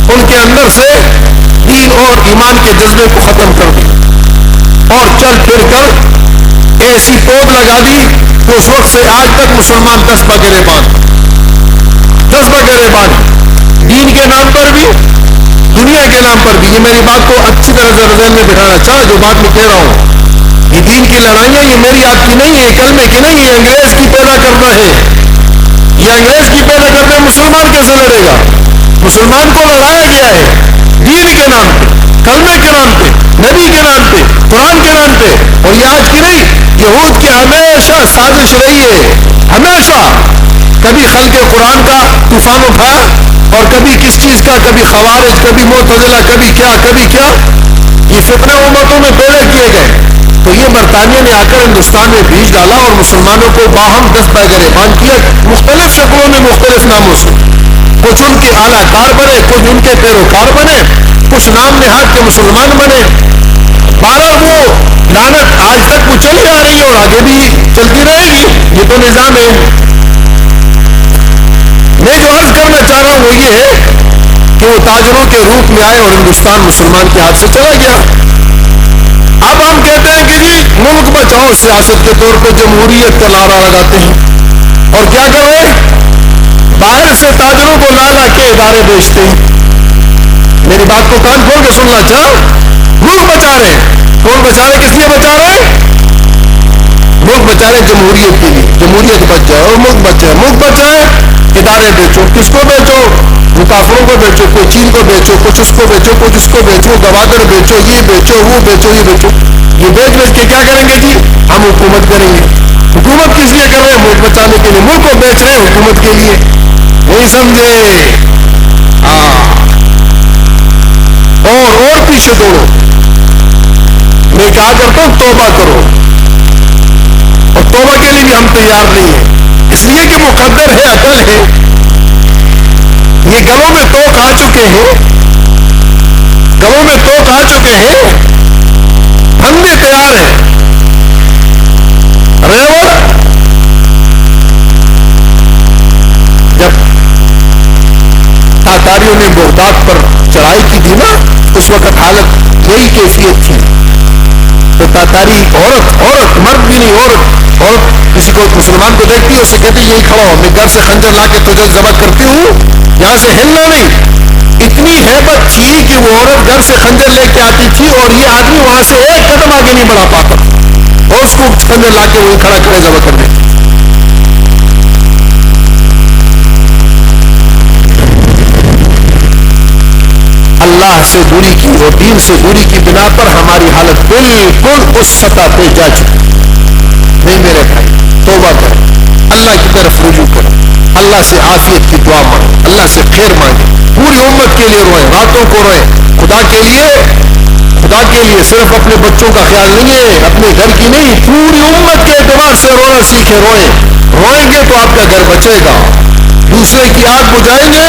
ان کے اندر سے دین اور ایمان کے جذبے کو ختم کر دیا اور چل پھر کر ایسی پود لگا دی کہ اس وقت سے آج تک مسلمان 10 بغیرے باندھ دین کے نام پر بھی، دنیا کے نام پر بھی۔ یہ میری بات کو اچھی طرح سے ذہن میں بٹھانا چاہا، جو بات میں کہہ رہا ہوں، یہ دین کی لڑائیاں یہ میری آپ کی نہیں ہے، کلمے کی نہیں ہے، انگریز کی پیدا کرنا ہے۔ یہ انگریز کی پیدا کرنا، مسلمان کیسے لڑے گا؟ مسلمان کو لڑایا گیا ہے دین کے نام پہ، کلمے کے نام پہ، نبی کے نام پہ، قرآن کے نام پہ۔ اور یہ آج کی نہیں، یہود کی ہمیشہ سازش رہی ہے، ہمیشہ۔ کبھی خلق قرآن کا طوفان اٹھایا اور کبھی کس چیز کا، کبھی خوارج، کبھی معتزلہ، کبھی کیا۔ یہ فتنہ امتوں میں پیدا کیے گئے۔ تو یہ برطانیہ نے آ کر ہندوستان میں بیج ڈالا اور مسلمانوں کو باہم 10 بغیرے باندھ کیا، مختلف شکلوں میں، مختلف ناموں سے۔ کچھ ان کے اعلیٰ کار بنے، کچھ ان کے پیروکار بنے، کچھ نام نہاد کے مسلمان بنے۔ بہرحال وہ لعنت آج تک وہ چلی آ رہی ہے اور آگے بھی چلتی رہے گی، یہ تو نظام ہے۔ میں جو عرض کرنا چاہ رہا ہوں وہ یہ ہے کہ وہ تاجروں کے روپ میں آئے اور ہندوستان مسلمان کے ہاتھ سے چلا گیا۔ اب ہم کہتے ہیں کہ جی ملک بچاؤ، سیاست کے طور پہ جمہوریت کا نعرہ لگاتے ہیں، اور کیا کر رہے ہیں؟ باہر سے تاجروں کو لا لا کے ادارے بیچتے ہیں۔ میری بات کو کان کھول کے سننا چاہ، ملک بچا رہے ہیں۔ کون بچا رہے؟ کس لیے بچا رہے ہیں؟ ملک بچا رہے جمہوریت کے لیے، جمہوریت بچ جائے اور ملک بچ جائے۔ ملک بچائے، ادارے بیچو، کس کو بیچو؟ وہ کافروں کو بیچو، کوئی چین کو بیچو، کچھ اس کو بیچو، کچھ اس کو بیچو، گوادر بیچو، یہ بیچو، وہ بیچو، یہ بیچو۔ یہ بیچ کے کیا کریں گے جی؟ ہم حکومت کریں گے۔ حکومت کس لیے کر رہے ہیں؟ ملک بچانے کے لیے۔ ملک کو بیچ رہے ہیں حکومت کے لیے، نہیں سمجھے؟ اور پیچھے دوڑو۔ میں کہا کرتا ہوں توبہ کرو، اور توبہ کے لیے بھی ہم تیار نہیں ہیں، اس لیے کہ مقدر ہے، عقل ہے۔ یہ گلوں میں توق آ چکے ہیں، ہم بھی تیار ہیں۔ ریوڑ جب تاتاریوں نے بغداد پر چڑھائی کی تھی نا، اس وقت حالت یہی کیفیت تھی۔ تو تاتاری عورت، مرد بھی نہیں، عورت کسی کو مسلمان کو دیکھتی ہے، اسے کہتی یہی کھڑا ہو، میں گھر سے خنجر لا کے تجھے ذبح کرتی ہوں، یہاں سے ہلنا نہیں۔ اتنی ہیبت تھی کہ وہ عورت گھر سے خنجر لے کے آتی تھی اور یہ آدمی وہاں سے ایک قدم آگے نہیں بڑھا پاتا، اور اس کو خنجر لا کے وہی کھڑا کھڑے ذبح کر دیتی۔ اللہ سے دوری کی اور دین سے دوری کی بنا پر ہماری حالت بالکل اس سطح پہ جا چکی۔ نہیں میرے بھائی، توبہ کریں، اللہ کی طرف رجوع کریں، اللہ سے عافیت کی دعا مانگیں، اللہ سے خیر مانگیں، پوری امت کے لیے روئیں، راتوں کو روئیں، خدا کے لیے صرف اپنے بچوں کا خیال نہیں ہے، اپنے گھر کی نہیں، پوری امت کے اعتبار سے رونا سیکھیں۔ روئیں گے تو آپ کا گھر بچے گا۔ دوسرے کی آگ بجھائیں گے،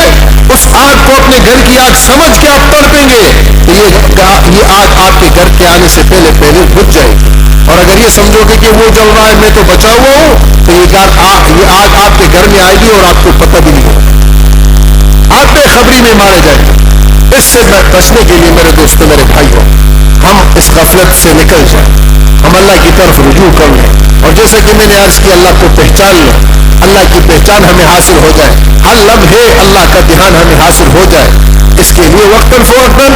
اس آگ کو اپنے گھر کی آگ سمجھ کے آپ تڑپیں گے تو یہ آگ آپ کے گھر کے آنے سے پہلے بجھ جائے گی۔ اور اگر یہ سمجھو گے کہ وہ جل رہا ہے میں تو بچا ہوا ہوں تو یہ آگ آپ کے گھر میں آئے گی اور آپ کو پتہ بھی نہیں ہوگا، آپ بے خبری میں مارے جائیں گے۔ اس سے بچنے کے لیے میرے دوستوں میرے بھائیوں ہم اس غفلت سے نکل جائیں، ہم اللہ کی طرف رجوع کر لیں، اور جیسا کہ میں نے عرض کیا اللہ کو پہچان لیں، اللہ کی پہچان ہمیں حاصل ہو جائے، ہر لمحے اللہ کا دھیان ہمیں حاصل ہو جائے۔ اس کے لیے وقتاً فوقتاً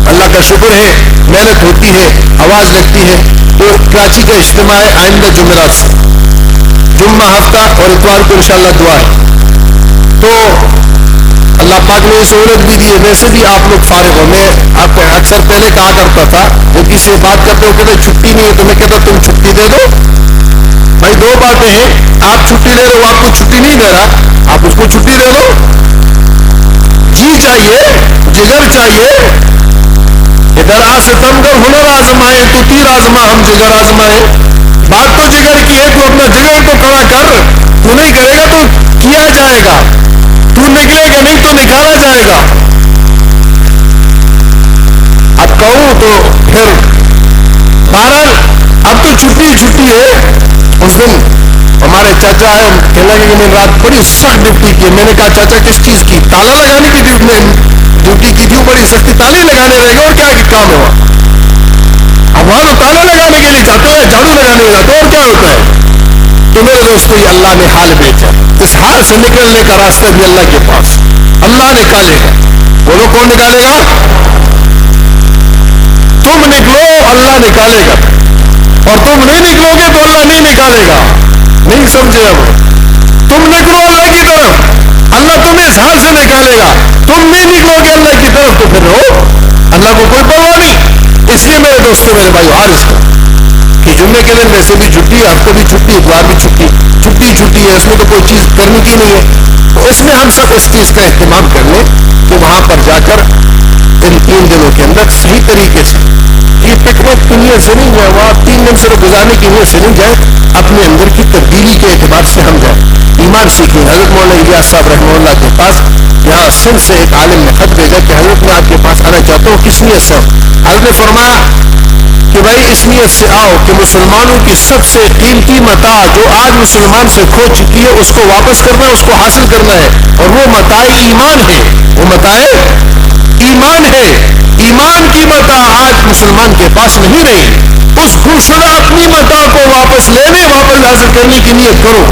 اللہ کا شکر ہے محنت ہوتی ہے، آواز لگتی ہے۔ تو کراچی کا اجتماع ہے آئندہ جمعرات سے، جمعہ ہفتہ اور اتوار کو انشاءاللہ دعا ہے۔ تو اللہ پاک نے سہولت بھی دی ہے، ویسے بھی آپ لوگ فارغ ہو۔ میں آپ کو اکثر پہلے کہا کرتا تھا جب کسی سے بات کرتے ہو کہتے چھٹی نہیں ہے تو میں کہتا تم چھٹی دے دو۔ بھائی دو باتیں ہیں، آپ چھٹی لے رہے ہو، آپ کو چھٹی نہیں دے رہا، آپ اس کو چھٹی دے دو۔ جی چاہیے، جگر چاہیے، ادھر آ ستم کر ہنر آزمائے تو تیر آزما ہم جگر آزمائے۔ بات تو جگر کی ہے، تو اپنا جگر تو کھڑا کر، تو نہیں کرے گا تو کیا جائے گا، تو نکلے گا نہیں تو نکالا جائے گا۔ اب کہوں تو پھر بہرحال اب تو چھٹی ہے۔ اس دن ہمارے چاچا ہے، کہنے لگے کہ میں نے رات بڑی سخت ڈیوٹی کی۔ میں نے کہا چاچا کس چیز کی؟ تالا لگانے کی ڈیوٹی کی تھی، بڑی سختی، تالے لگانے رہے گا اور کیا کام ہے وہاں؟ اب وہاں تو تالا لگانے کے لیے جاتے ہیں، جھاڑو لگانے کے جاتے ہیں، اور کیا ہوتا ہے؟ تو میرے دوستو یہ اللہ نے حال بیچا، اس حال سے نکلنے کا راستہ بھی اللہ کے پاس، اللہ نکالے گا۔ بولو کون نکالے گا؟ تم نکلو اللہ نکالے گا، اور تم نہیں نکلو گے تو اللہ نہیں نکالے گا۔ نہیں سمجھے؟ اب تم نکلو اللہ کی طرف، اللہ تمہیں اس حال سے نکالے گا۔ تم نہیں نکلو گے اللہ کی طرف تو پھر ہو اللہ کو کوئی پرواہ نہیں۔ اس لیے میرے دوستوں میرے بھائیو عرض کرو کہ جمعے کے دن ویسے بھی چھٹی، ہفتہ بھی چھٹی، اتوار بھی چھٹی ہے، اس میں تو کوئی چیز کرنے کی نہیں ہے۔ تو اس میں ہم سب اس چیز کا اہتمام کر لیں کہ وہاں پر جا کر ان 3 دنوں کے اندر صحیح طریقے سے یہ پکنک کی نیت سے نہیں جائے، وہاں 3 دن صرف گزارنے کی نیت سے نہیں جائے، اپنے اندر کی تبدیلی کے اعتبار سے ہم جائیں، ایمان سیکھیں۔ حضرت مولانا الیاس صاحب رحمہ اللہ کے پاس یہاں سندھ سے ایک عالم نے خط بھیجا کہ حضرت میں آپ کے پاس آنا چاہتا ہوں، کس نیت سے؟ حضرت نے فرمایا کہ بھائی اس نیت سے آؤ کہ مسلمانوں کی سب سے قیمتی متاع جو آج مسلمان سے کھو چکی ہے اس کو واپس کرنا ہے، اس کو حاصل کرنا ہے، اور وہ متاع ایمان ہے، وہ متاع ایمان ہے۔ ایمان کی متاع آج مسلمان کے پاس نہیں رہی، اس گمشدہ اپنی متاع کو واپس لینے، واپس حاصل کرنے کی نیت کرو،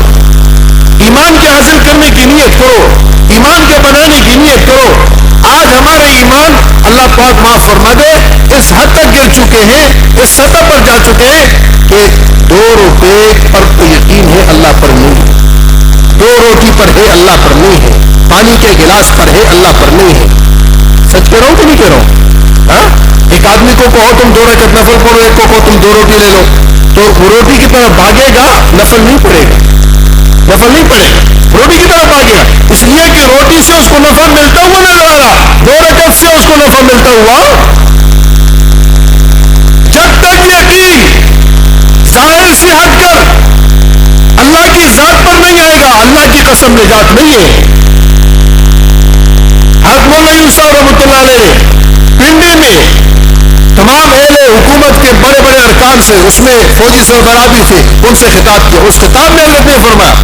ایمان کے حاصل کرنے کی نیت کرو، ایمان کے بنانے کی نیت کرو۔ آج ہمارے ایمان اللہ پاک معاف فرما دے اس حد تک گر چکے ہیں، اس سطح پر جا چکے ہیں کہ 2 روپے پر تو یقین ہے اللہ پر نہیں ہے، 2 روٹی پر ہے اللہ پر نہیں ہے، پانی کے گلاس پر ہے اللہ پر نہیں ہے۔ سچ کہہ رہا ہوں کہ نہیں کہہ رہا ہوں؟ ہاں؟ ایک آدمی کو کہو تم 2 رکعت نفل پڑھو، ایک کو کہو تم 2 روٹی لے لو، تو وہ روٹی کی طرف بھاگے گا، نفل نہیں پڑے گا، نفل نہیں پڑے گا، روٹی کی طرف بھاگے گا، اس لیے کہ روٹی سے اس کو نفع ملتا ہوا نظر آ رہا، 2 رکعت سے اس کو نفع ملتا ہوا۔ جب تک یقین ظاہر سے ہٹ کر اللہ کی ذات پر نہیں آئے گا، اللہ کی قسم نجات نہیں ہے۔ حضرت مولانا یوسف رحمۃ اللہ علیہ پنڈی میں تمام اہل حکومت کے بڑے بڑے ارکان سے، اس میں فوجی سربراہ بھی تھے، ان سے خطاب کیا۔ اس خطاب میں حضرت نے فرمایا،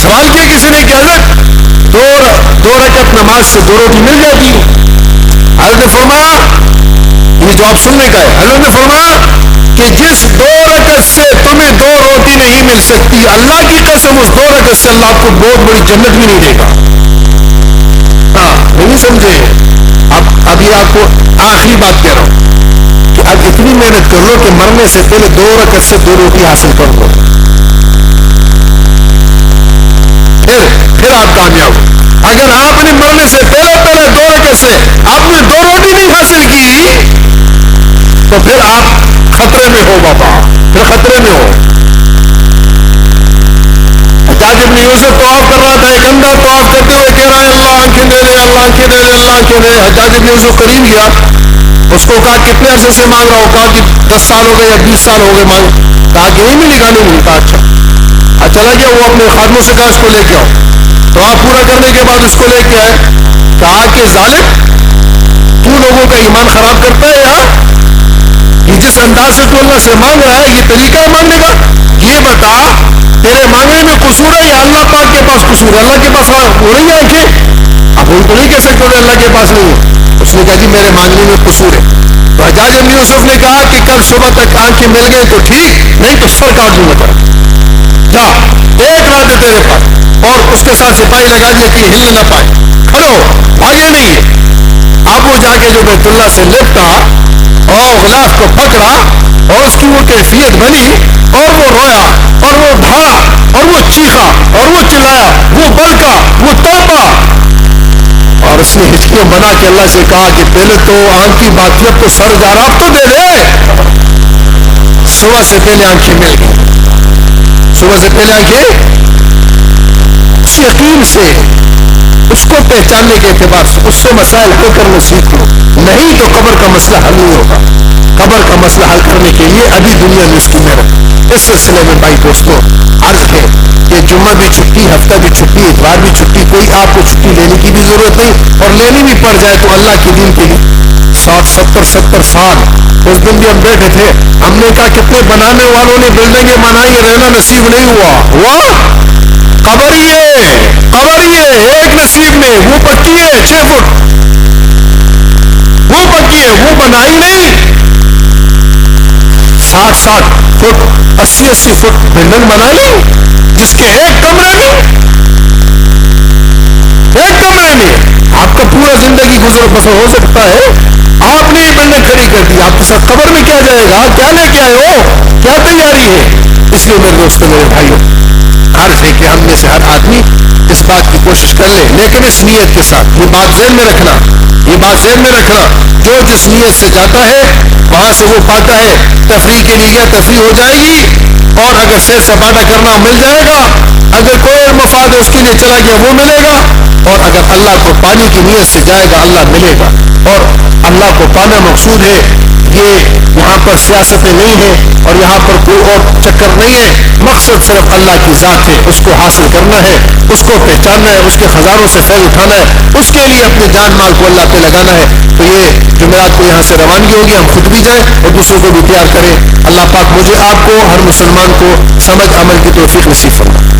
سوال کیا کسی نے کہ حضرت 2 رکعت نماز سے 2 روٹی مل جاتی ہے؟ حضرت نے فرمایا، یہ جواب سننے کا ہے، حضرت نے فرمایا کہ جس 2 رکعت سے تمہیں 2 روٹی نہیں مل سکتی، اللہ کی قسم اس 2 رکعت سے اللہ آپ کو بہت بڑی جنت بھی نہیں دے گا۔ ہاں نہیں سمجھے؟ ابھی آپ کو آخری بات کہہ رہا ہوں کہ اب اتنی محنت کر لو کہ مرنے سے پہلے 2 رکعت سے 2 روٹی حاصل کر دو، پھر آپ کامیاب ہو۔ اگر آپ نے مرنے سے پہلے 2 رکعت سے آپ نے 2 روٹی نہیں حاصل کی تو پھر آپ خطرے میں ہو بابا، پھر خطرے میں ہو۔ حجاج ابن یوسف طواف کر رہا تھا، ایک اندھا طواف کرتے ہوئے کہہ رہا ہے اللہ آنکھیں دے دے، اللہ آنکھیں دے دے، اللہ آنکھیں دے دے۔ حجاج ابن یوسف قریب گیا، اس کو کہا کتنے عرصے سے مانگ رہا ہو؟ کہا کہ 10 سال ہو گئے یا 20 سال ہو گئے مانگ۔ کہا کہ نہیں ملی؟ نہیں ملی۔ کہا اچھا۔ چلا گیا، وہ اپنے خادموں سے کہا اس کو لے کے آؤ، طواف پورا کرنے کے بعد اس کو لے کے آئے، کہا کہ ظالم تو لوگوں کا ایمان خراب کرتا ہے یار، یہ جس انداز سے تو اللہ سے مانگ رہا ہے، یہ طریقہ ہے مانگنے کا؟ یہ بتا تیرے مانگنے میں قصور ہے یا اللہ پاک کے پاس قصور ہے؟ اللہ کے پاس ہو رہی ہے آنکھیں، اب وہی تو نہیں کہہ سکتے اللہ کے پاس نہیں ہے. اس نے کہا جی میرے مانگنے میں قصور ہے. تو حجاج بن یوسف نے کہا کہ کل صبح تک آنکھیں مل گئے تو ٹھیک، نہیں تو سر کاٹ دوں گا. جا ایک رات ہے تیرے پاس، اور اس کے ساتھ سپاہی لگا دیا کہ ہل نہ پائے، کھڑے ہو، بھاگے نہیں. اب وہ جا کے جو بیت اللہ سے لپٹا اور غلاف کو پکڑا اور اس کی وہ کیفیت بنی اور وہ رویا اور وہ بھاگا اور وہ چیخا اور وہ چلایا، وہ بلکا، وہ تڑپا. اور اس نے ہچکیاں بنا کے اللہ سے کہا کہ پہلے تو آنکھ کی بات تھی، اب تو سر جا رہا، اب تو دے دے. صبح سے پہلے آنکھیں مل گئی، صبح سے پہلے آنکھیں. اس یقین سے، اس کو پہچاننے کے اعتبار سے اس سے مسائل حل کرنا سیکھ لو، نہیں تو قبر کا مسئلہ حل نہیں ہوگا. قبر کا مسئلہ حل کرنے کے لیے ابھی دنیا میں اس کی محنت. اس سلسلے میں بھائی دوستوں عرض ہے کہ جمعہ بھی چھٹی، ہفتہ بھی چھٹی، اتوار بھی چھٹی، کوئی آپ کو چھٹی لینے کی بھی ضرورت نہیں، اور لینی بھی پڑ جائے تو اللہ کے دین کے لیے. 60-70 سال اس دن بھی ہم بیٹھے تھے، ہم نے کہا کتنے بنانے والوں نے بلڈنگیں بنائی، رہنا نصیب نہیں ہوا. قبر ہی ہے ایک نصیب میں، وہ پکی ہے 6 فٹ، وہ پکی ہے، وہ بنائی نہیں. 60 فٹ 80 فٹ بلڈنگ بنائی جس کے ایک کمرے میں آپ کا پورا زندگی گزر بسر ہو سکتا ہے. آپ نے یہ بلڈنگ کھڑی کر دی، آپ کے ساتھ قبر میں کیا جائے گا؟ کیا لے کے آئے ہو؟ کیا تیاری ہے؟ اس لیے میرے دوستوں، میرے بھائیوں، عرض ہے کہ ہم میں سے ہر آدمی اس بات کی کوشش کر لے، لیکن اس نیت کے ساتھ. یہ بات ذہن میں رکھنا، جو جس نیت سے جاتا ہے وہاں سے وہ پاتا ہے. تفریح کے لیے گیا، تفریح ہو جائے گی، اور اگر سیر سپاٹا کرنا مل جائے گا، اگر کوئی مفاد ہے اس کے لیے چلا گیا وہ ملے گا، اور اگر اللہ کو پانے کی نیت سے جائے گا اللہ ملے گا. اور اللہ کو پانا مقصود ہے. یہ یہاں پر سیاستیں نہیں ہیں اور یہاں پر کوئی اور چکر نہیں ہے، مقصد صرف اللہ کی ذات ہے، اس کو حاصل کرنا ہے، اس کو پہچاننا ہے، اس کے خزانوں سے فیض اٹھانا ہے، اس کے لیے اپنے جان مال کو اللہ پہ لگانا ہے. تو یہ جمعرات کو یہاں سے روانگی ہوگی، ہم خود بھی جائیں اور دوسروں کو بھی تیار کریں. اللہ پاک مجھے، آپ کو، ہر مسلمان کو سمجھ عمل کی توفیق نصیب فرمائے.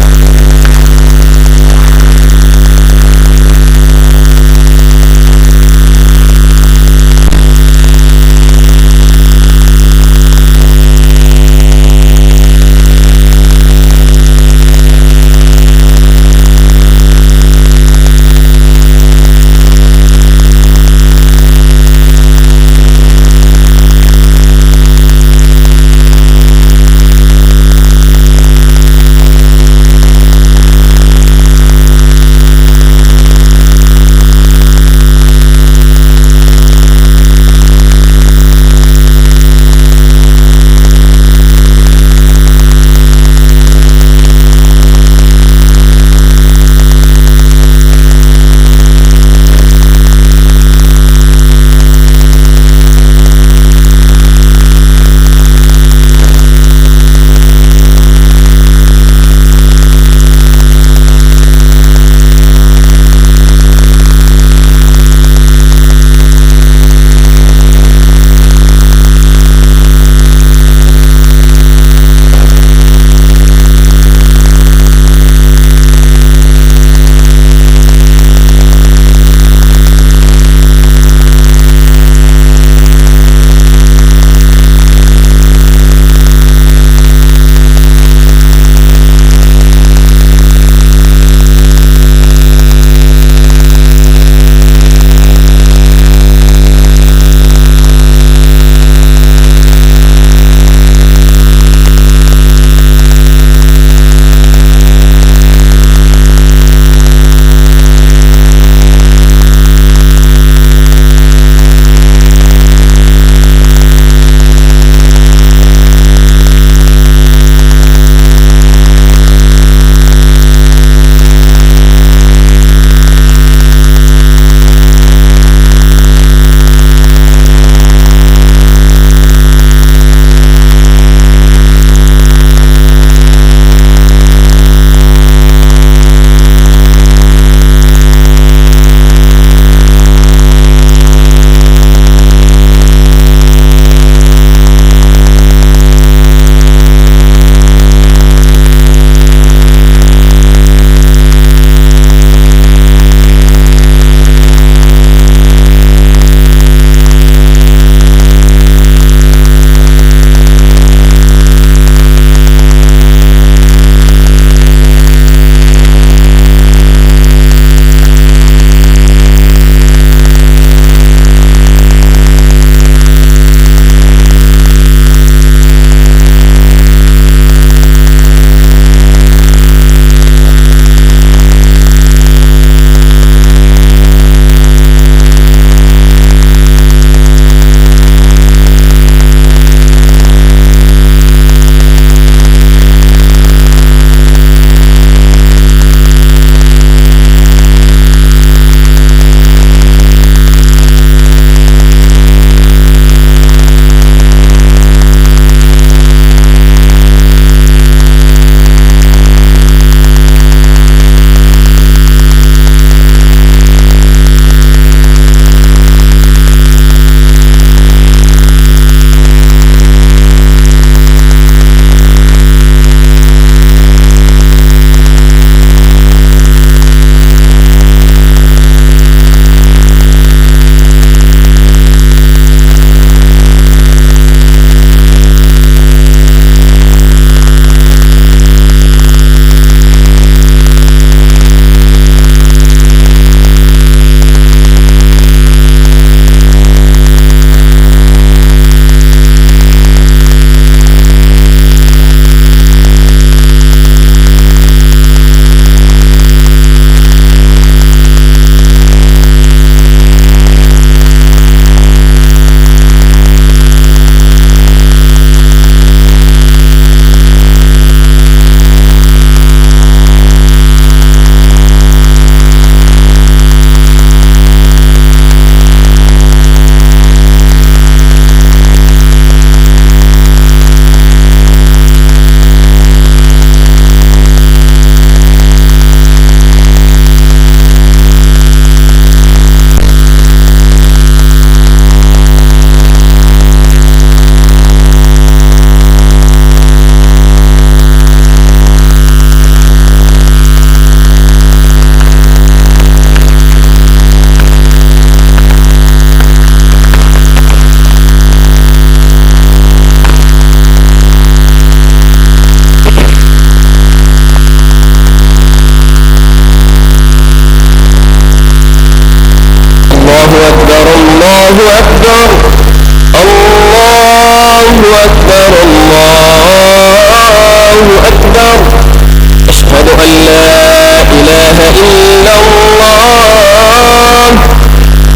إلا الله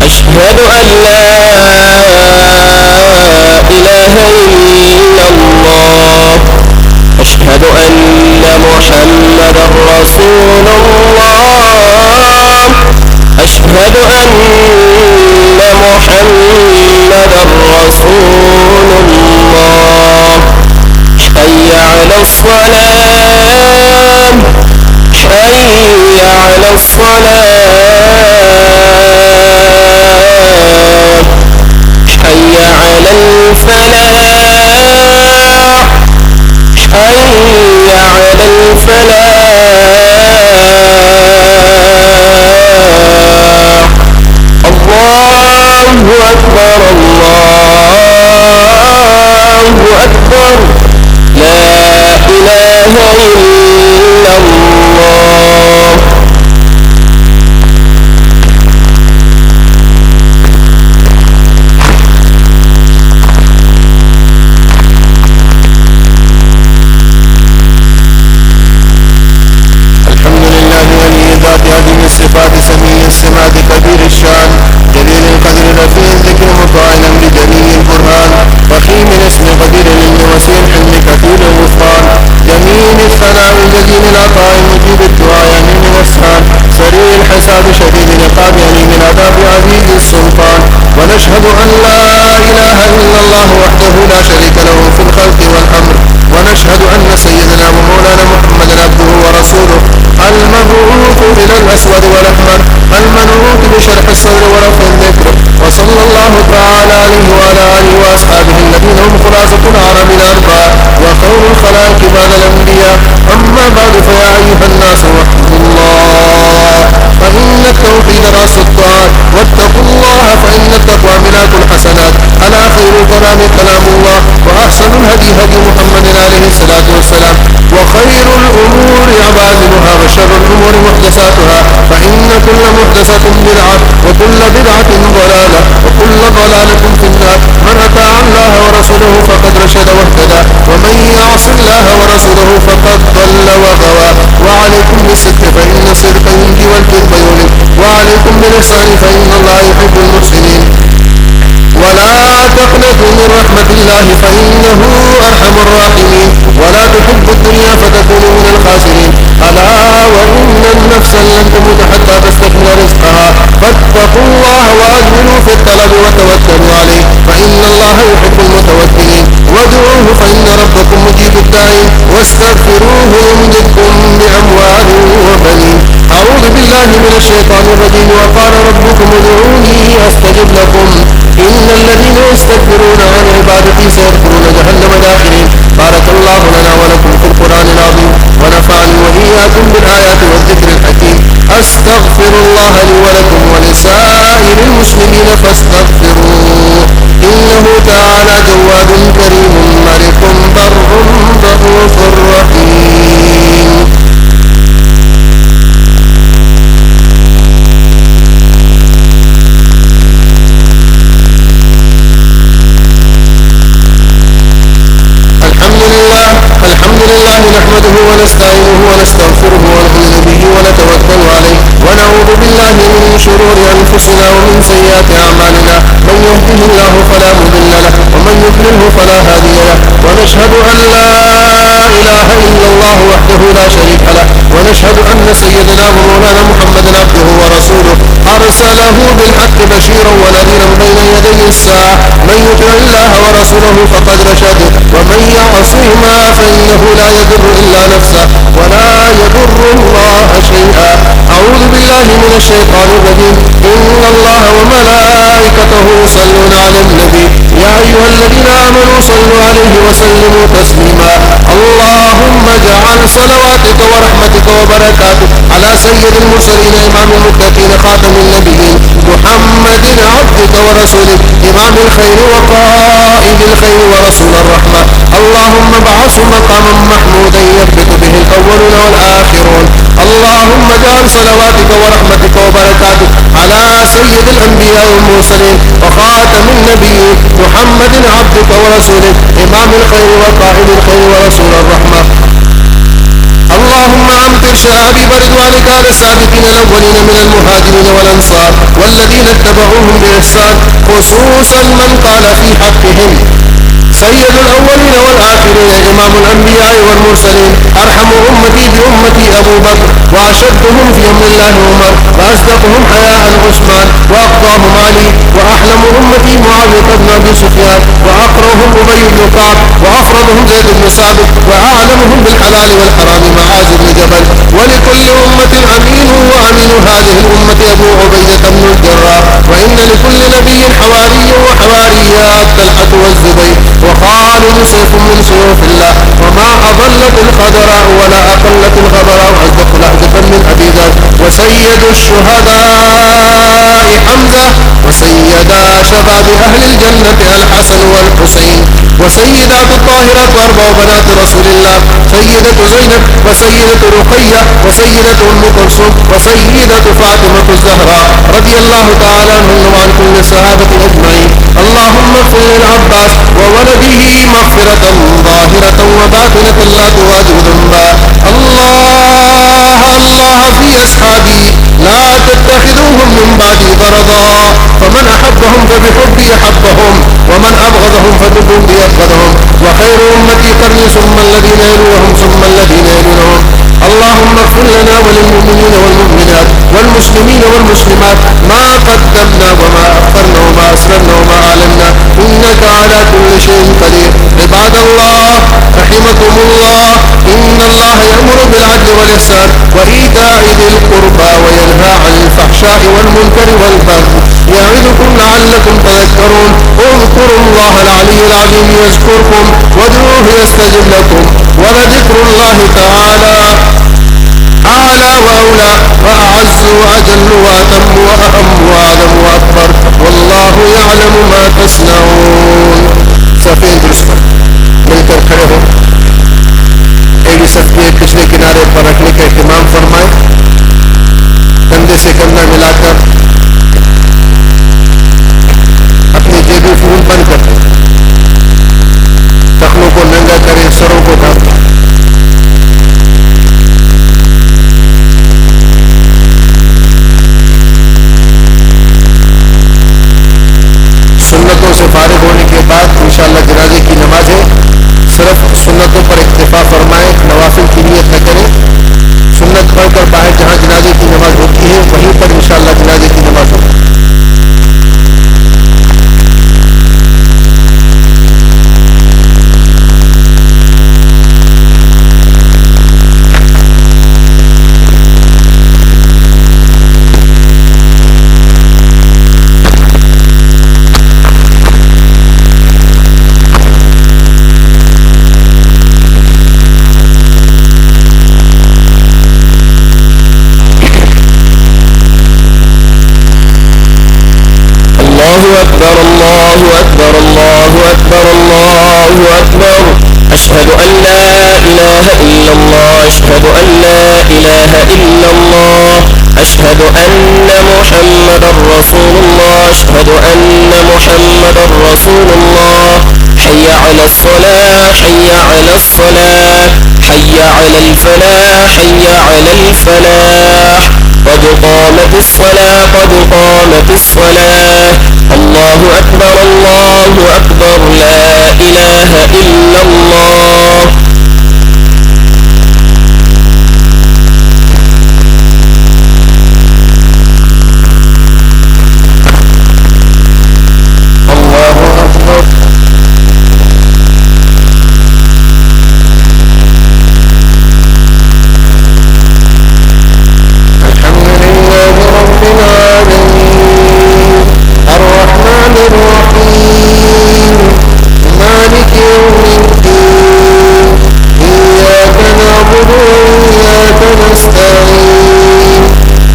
أشهد أن لا إله إلا الله أشهد أن محمدا رسول الله أشهد أن محمدا رسول الله حي على الصلاة حي على الصلاة حي على الفلاح حي على الفلاح الله أكبر الله أكبر لا إله إلا الله الحمد لله ولي ذات عظيم الصفات سميع السمات كبير الشان جليل القدر رفيع الذكر مطاع الامر جميل البرهان فخيم الاسم قدير العلم وسيع الحلم كثير الغفران جميل الثناء جزيل العطاء مجيب الدعاء امين والسان سريع الحساب شديد العقاب اليم العذاب عزيز السلطان ونشهد ان لا اله الا الله وحده لا شريك له في الخلق والامر ونشهد ان سيدنا ومولانا محمدا عبده ورسوله المبعوث الى الاسود والاحمر المنعوت بشرح الصدر ورفع الذكر وصلى الله تعالى عليه وعلى اله واصحابه الذين هم خلاصه العرب الاربعه وخير الخلائق بعد الانبياء اما بعد فيا ايها الناس وحدوا الله فان التوحيد راس الطاعات واتقوا الله فان التقوى ملاك الحسنات الا خير الكلام كلام الله واحسن الهدي هدي محمد عليه الصلاه والسلام وخير الامور عبادلها وشر الامور محدثاتها فان كل محدثه بدعه وكل بدعه ضلاله وكل ضلاله في النار من اطاع الله ورسوله فقد رشد واهتدى ومن يعص الله ورسوله فقد ضل وغوى وعليكم بالصدق فان الصدق ينجي والكذب يولد وعليكم بالاحسان فان الله يحب المحسنين ولا تقنطوا من رحمة الله فإنه أرحم الراحمين ولا تحبوا الدنيا فتكونوا من الخاسرين ألا وإن النفس لن تموت حتى تستكمل رزقها فاتقوا الله وأجملوا في الطلب وتوكلوا عليه فإن الله يحب المتوكلين وادعوه فإن ربكم مجيب الداعين واستغفروه يمددكم بأموال وبنين أعوذ بالله من الشيطان الرجيم وقال ربكم ادعوني أستجب لكم إن الذين يستكبرون عن عبادتي سيدخلون جهنم داخرين بارك الله لنا ولكم في القرآن العظيم ونفعني وإياكم بالآيات والذكر الحكيم أستغفر الله لي ولكم ولسائر المسلمين فاستغفروه إنه تعالى جواد كريم ملك بر رؤوف رحيم الحمد لله نحمده ونستعينه ونستغفره ونؤمن به ونتوكل عليه ونعوذ بالله من شرور أنفسنا ومن سيئات أعمالنا من يهده الله فلا مضل له ومن يضلله فلا هادي له ونشهد أن لا إله إلا الله وحده لا شريك له ونشهد أن سيدنا ومولانا محمدا عبده ورسوله أرسله بالحق بشيرا ونذيرا بين يدي الساعة من يطع الله ورسوله فقد رشد ومن يعصهما فإنه لا يضر إلا نفسه ولا يضر الله شيئا أعوذ بالله من الشيطان الرجيم إن الله وملائكته يصلون على النبي يا أيها الذين آمنوا صلوا عليه وسلموا تسليما اللهم اجعل صلواتك ورحمتك وبركاتك على سيد المرسلين إمام المتقين خاتم النبيين محمد عبدك ورسولك إمام الخير وقائد الخير ورسول الرحمة اللهم ابعث مقاما محمودا يثبت به الأولون والآخرون اللهم اجعل صلواتك ورحمتك وبركاتك على سيد الأنبياء والمرسلين وخاتم النبيين محمد عبدك ورسولك إمام الخير وقائد الخير ورسول الرحمة اللهم أمطر شهابيب رضوانك على السابقين الأولين من المهاجرين والأنصار والذين اتبعوهم بإحسان خصوصا من قال في حقهم سيد الأولين والآخرين إمام الأنبياء والمرسلين أرحم أمتي بأمتي أبو بكر وأشدهم في أمر الله عمر وأصدقهم حياء عثمان وأقضاهم علي وأحلم أمتي معاوية بن أبي سفيان وأقرأهم أبي بن كعب وأفرضهم زيد بن ثابت وأعلمهم بالحلال والحرام معاذ بن جبل ولكل أمة أمين وأمين هذه الأمة أبو عبيدة بن الجراح وإن لكل نبي حواري وحواريات طلحة والزبير وخالد سيف من سيوف الله وما أضلت الخضراء ولا أقلت الغبراء أصدق لهجة من أبي ذر وسيد الشهداء حمزة وسيدا شباب أهل الجنة الحسن والحسين وسيدات الطاهرات وأربع بنات رسول الله سيدة زينب وسيدة رقية وسيدة أم كلثوم وسيدة فاطمة الزهراء رضي الله تعالى عنهم وعن كل الصحابة أجمعين اللهم اغفر للعباس وولده مغفرة ظاهرة وباطنة لا تواجه ذنبا الله في أصحابي لا تتخذوهم من بعدي غرضا فمن أحبهم فبحبي أحبهم ومن أبغضهم فببغضي أبغضهم وخير أمتي قرني ثم الذين يلونهم ثم الذين يلونهم اللهم اغفر لنا وللمؤمنين والمؤمنات والمسلمين والمسلمات ما قدمنا وما أخرنا وما أسررنا وما أعلنا إنك على كل شيء قدير عباد الله رحمكم الله إن الله يأمر بالعدل والإحسان وإيتاء ذي القربى وينهى عن الفحشاء والمنكر والبغي يعظكم لعلكم تذكرون اذكروا الله العلي العظيم يذكركم وادعوه يستجب لكم ولذكر الله تعالى أعلى وأولى وأعز وأجل وأتم وأهم وأعلم وأكبر والله يعلم ما تصنعون. سفید درست مل کر کھڑے ہو ایڑی سب کے پچھلے کنارے پر رکھنے کا اہتمام فرمائیں کندھے سے کندھا ملا کر اپنی جیبیں خون بند کر دیں ٹخنوں کو ننگا کریں سروں کو ڈھانپ دیں سنتوں سے فارغ ہونے کے بعد انشاءاللہ جنازے کی نماز ہے صرف سنتوں پر اکتفا فرمائیں نوافل کی نیت نہ کریں سنت پڑھ کر باہر جہاں جنازے کی نماز ہوتی ہے وہیں پر انشاءاللہ جنازے کی نماز ہوگی. الله أكبر الله أكبر الله أكبر أشهد أن لا إله إلا الله أشهد أن لا إله إلا الله أشهد أن محمدا رسول الله أشهد أن محمدا رسول الله حي على الصلاة حي على الصلاة حي على الفلاح حي على الفلاح قد قامت الصلاة قد قامت الصلاة الله أكبر الله أكبر لا إله إلا الله الله أكبر الحمد لله رب العالمين الرحمن الرحيم مالك يوم الدين إياك نعبد وإياك نستعين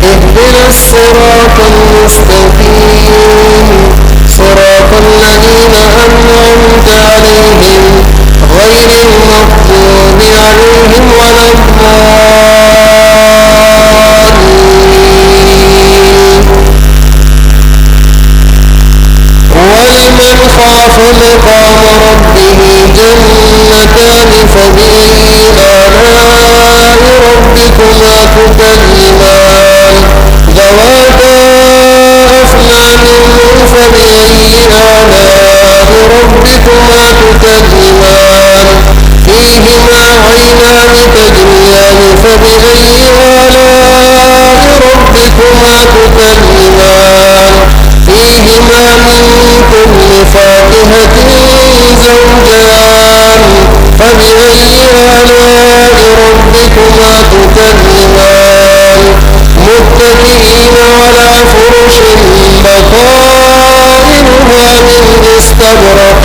اهدنا الصراط المستقيم صراط الذين أنعمت عليهم غير المغضوب عليهم ولا الضالين. ولمن خاف مقام ربه جنتان فبأي آلاء تكذبان ذواتا أفنان فبأي آلاء ربكما تكذبان فيهما عينان تجريان فبأي آلاء ربكما تكذبان فيهما من كل فاكهة زوجان فبأي آلاء ربكما تكذبان متكئين على فرش بطائنها من استبرق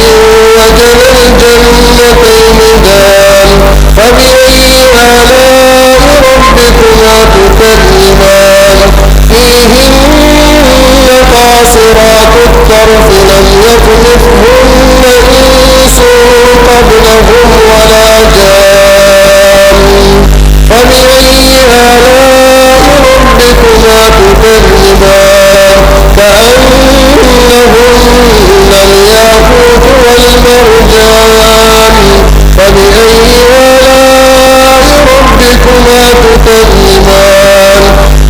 وجنى الجنتين دان فبأي آلاء ربكما تكذبان فيهن قاصرات الطرف لم يطمثهن إنس قبلهم ولا جان فبأي آلاء ربكما تكذبان كأنهن الياقوت والمرجان فبأي آلاء ربكما تكذبان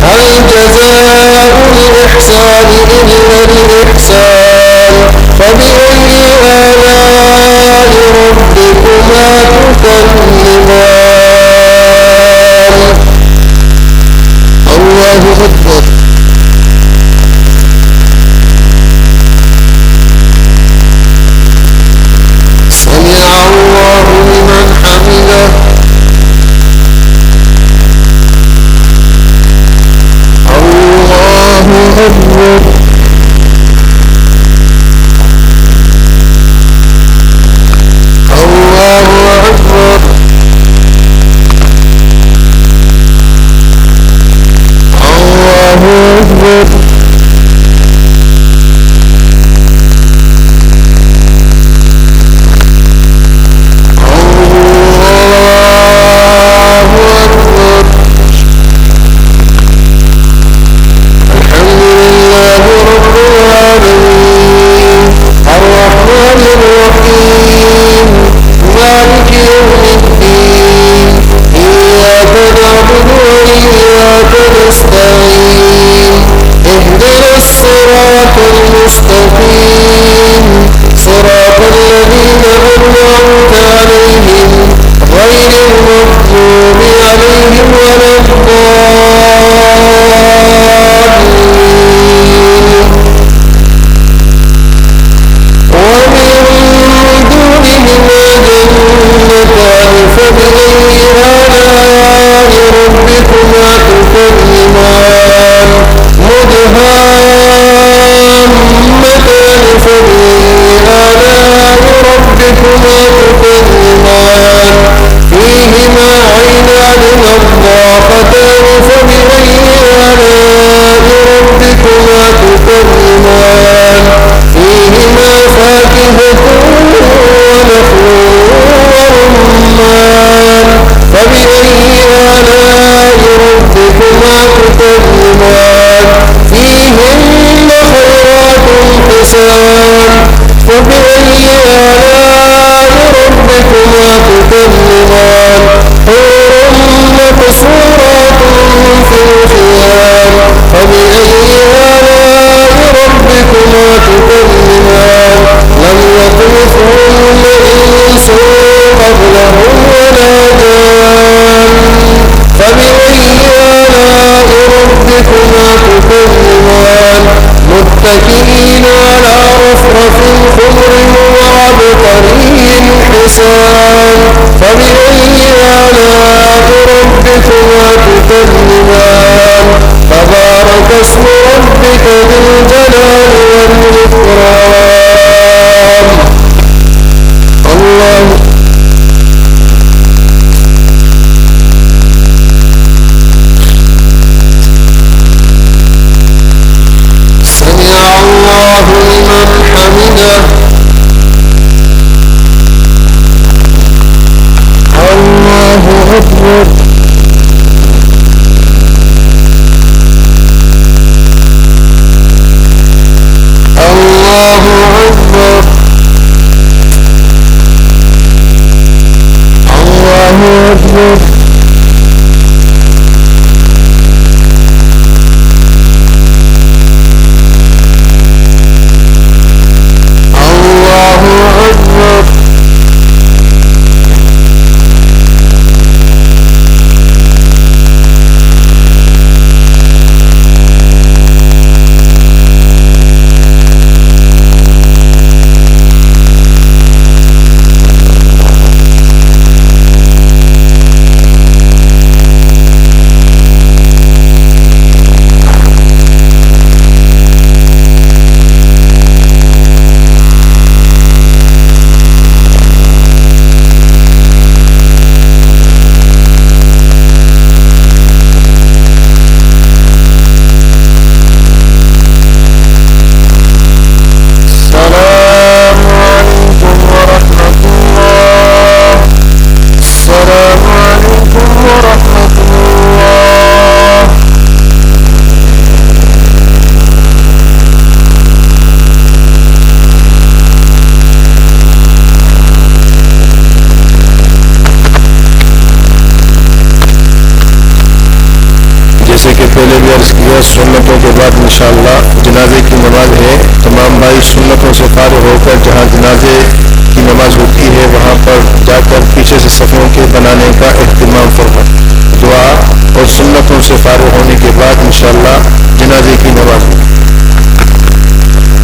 هل جزاء الإحسان إلا الإحسان فبأي آلاء ربكما تكذبان الله أكبر سمع الله لمن حمده الله أكبر الله أكبر الله أكبر متكئين على رفرف خضر وعبقري حسان فبأي آلاء ربكما تكذبان تبارك اسم ربك ذي الجلال والإكرام الله الله لمن حمده الله أكبر الله أكبر الله أكبر پہلے بھی عرض کیا سنتوں کے بعد انشاءاللہ جنازے کی نماز ہے. تمام بھائی سنتوں سے فارغ ہو کر جہاں جنازے کی نماز ہوتی ہے وہاں پر جا کر پیچھے سے صفوں کے بنانے کا اہتمام فرمائیں. دعا اور سنتوں سے فارغ ہونے کے بعد انشاءاللہ جنازے کی نماز ہوگی.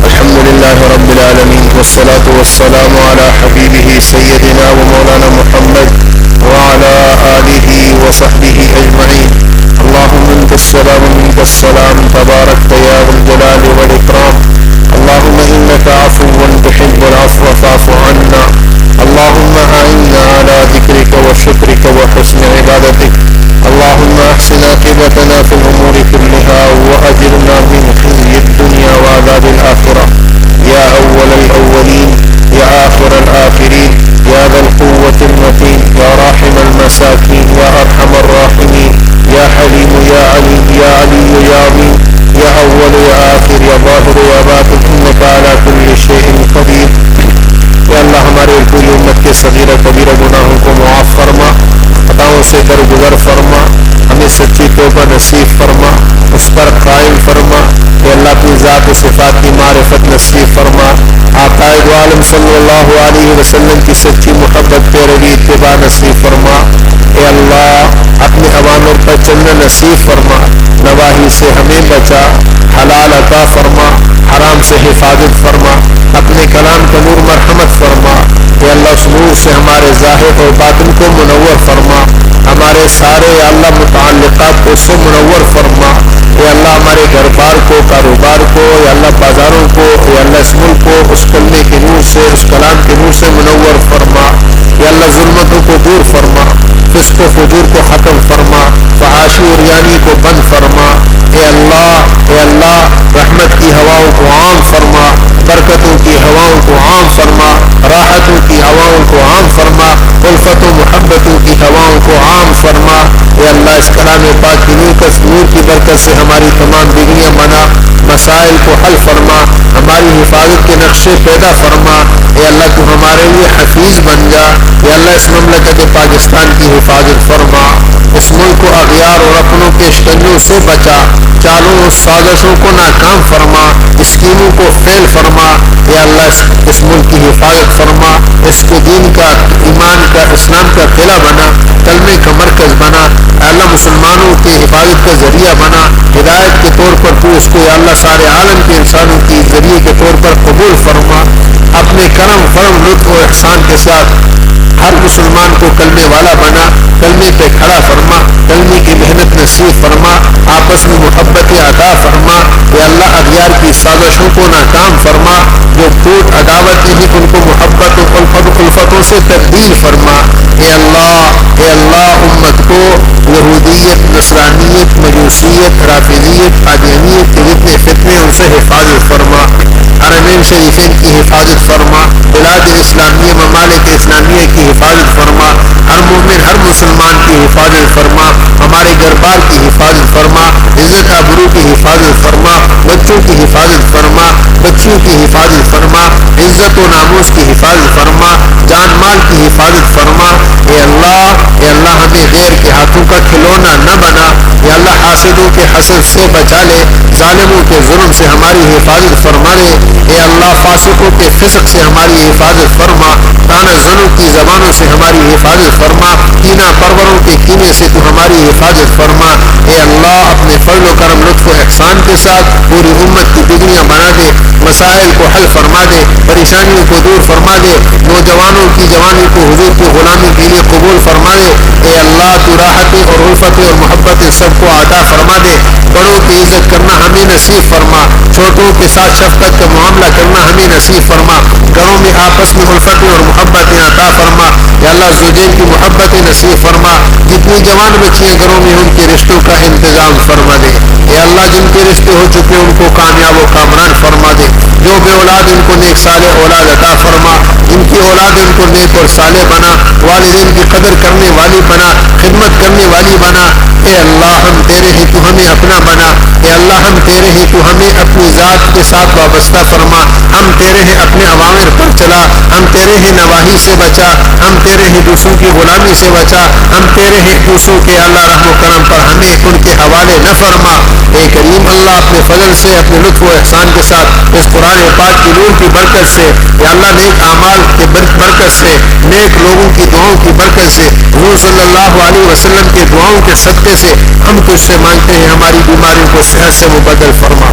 الحمدللہ رب العالمین والصلاة والسلام علی حبیبہ سیدنا و مولانا محمد وعلى آلہ وصحبہ اجمعین. اللہم منک السلام منک السلام تبارک یا ذا الجلال والاکرام. اللہم انک عفو تحب العفو فاعف عنا. اللہم اعنا علی ذکرک وشکرک وحسن عبادتک. اللہم احسن عاقبتنا فی الامور كلها واجرنا من خزي الدنيا وعذاب الآخرة. یا اول الاولین یا آخر الآخرین یا ذا القوة المتین یا راحم المساکین یا ارحم الراحمین یا حلیم یا علیم یا علی یا عظیم یا اول یا آخر یا ظاہر یا باطن انک علی کل شیء قدیر. یا اللہ ہمارے پوری امت کے صغیرہ کبیرہ گناہوں کو معاف فرما، خطاؤں سے درگزر فرما، ہمیں سچی توبہ نصیب فرما، اس پر قائم فرما. اے اللہ کی ذات و صفات کی معرفت نصیب فرما. آقا دو عالم صلی اللہ علیہ وسلم کی سچی محبت پیروی اتباع نصیب فرما. اے اللہ اپنے اوامر پر چلنا نصیب فرما، نواہی سے ہمیں بچا، حلال عطا فرما، حرام سے حفاظت فرما، اپنے کلام کا نور مرحمت فرما. اے اللہ اس نور سے ہمارے ظاہر اور باطن کو منور فرما، ہمارے سارے یا اللہ متعلقات کو سے منور فرما. اے اللہ ہمارے گھر بار کو، کاروبار کو، یا اللہ بازاروں کو، یا اللہ اس ملک کو اس کلمے کے نور سے، اس کلام کے نور سے منور فرما. یا اللہ ظلمتوں کو دور فرما، فسق و فجور کو ختم فرما، فحاشی اور یانی کو بند فرما. اے اللہ رحمت کی ہواؤں کو عام فرما، برکتوں کی ہواؤں کو عام فرما، راحتوں کی ہواؤں کو عام فرما، الفت و محبتوں کی ہواؤں کو عام فرما. اے اللہ اس کلام پاک کی نور کی برکت سے ہماری تمام بگڑیاں بنا، مسائل کو حل فرما، ہماری حفاظت کے نقشے پیدا فرما. اے اللہ تو ہمارے لیے حفیظ بن جا. اے اللہ اس مملکت پاکستان کی حفاظت فرما، اس ملک کو اغیار اور اپنوں کے شکنجوں سے بچا، چالوں اور سازشوں کو ناکام فرما، اسکیموں کو فیل فرما. اے اللہ اس ملک کی حفاظت فرما، اس کو دین کا، ایمان کا، اسلام کا قلعہ بنا، کلمے کا مرکز بنا. اے اللہ مسلمانوں کی حفاظت کا ذریعہ بنا، ہدایت کے طور پر تو اس کو یا اللہ سارے عالم کے انسانوں کی ذریعے کے طور پر قبول فرما. اپنے کرم فرم لطف و احسان کے ساتھ ہر مسلمان کو کلمے والا بنا، کلمے پہ کھڑا فرما، کلمے کی محنت نصیب فرما، آپس میں محبت عطا فرما. اے اللہ اغیار کی سازشوں کو ناکام فرما، جو ٹوٹ عداوت ہیں ان کو محبت و الفتوں سے تبدیل فرما. اے اللہ امت کو یہودیت، نصرانیت، مجوسیت، رافضیت، قادیانیت کے جتنے فتنے ان سے حفاظت فرما. حرمین شریفین کی حفاظت فرما، بلاد اسلامیہ، ممالک اسلامیہ کی حفاظت فرما، ہر مومن ہر مسلمان کی حفاظت فرما، ہمارے گھر بار کی حفاظت فرما، عزت آبرو کی حفاظت فرما، بچوں کی حفاظت فرما، بچیوں کی حفاظت فرما، عزت و ناموس کی حفاظت فرما، جان مال کی حفاظت فرما. اے اللہ ہمیں غیر کے ہاتھوں کا کھلونا نہ بنا. اے اللہ حاسدوں کے حسد سے بچا لے، ظالموں کے ظلم سے ہماری حفاظت فرما لے. اے اللہ فاسقوں کے فسق سے ہماری حفاظت فرما، طعنہ زنوں کی زبانوں سے ہماری حفاظت فرما، کینہ پروروں کے کینے سے تو ہماری حفاظت فرما. اے اللہ اپنے فضل و کرم لطف و احسان کے ساتھ پوری امت کی بگڑیاں بنا دے، مسائل کو حل فرما دے، پریشانیوں کو دور فرما دے، نوجوانوں کی جوانی کو حضور کی غلامی کے لیے قبول فرما دے. اے اللہ تو راحتیں اور الفتیں اور محبتیں سب کو عطا فرما دے. بڑوں کی عزت کرنا ہمیں نصیب فرما، چھوٹوں کے ساتھ شفقت کا معاملہ کرنا ہمیں نصیب فرما. گھروں میں آپس میں الفتیں اور محبتیں عطا فرما. یا اللہ زوجین کی محبتیں نصیب فرما. جتنی جوان بچیاں گھروں میں ان کے رشتوں کا انتظام فرما دے. اے اللہ جن کے رشتے ہو چکے ان کو کامیاب و کامران فرما دے. جو بے اولاد ان کو نیک صالح اولاد عطا فرما، ان کی اولاد ان کو نیک اور صالح بنا، والدین کی قدر کرنے والی بنا، خدمت کرنے والی بنا. اے اللہ ہم تیرے ہیں، تو ہمیں اپنا بنا، اے اللہ ہم تیرے ہیں، تو ہمیں اپنی ذات کے ساتھ وابستہ فرما، ہم تیرے ہیں، اپنے اوامر پر چلا، ہم تیرے ہیں، نواہی سے بچا، ہم تیرے ہیں، دوسروں کی غلامی سے بچا، ہم تیرے ہیں، دوسروں کے اللہ رحم و کرم پر ہمیں ان کے حوالے نہ فرما۔ اے کریم اللہ اپنے فضل سے، اپنے لطف و احسان کے ساتھ، اس قرآن پاک کی نور کی برکت سے، یا اللہ نیک اعمال کی برکت سے، نیک لوگوں کی دعاؤں کی برکت سے، حضور صلی اللہ علیہ وسلم کے دعاؤں کے صدقے سے ہم تجھ سے مانگتے ہیں ہماری بیماریوں کو صحت سے مبدل فرما،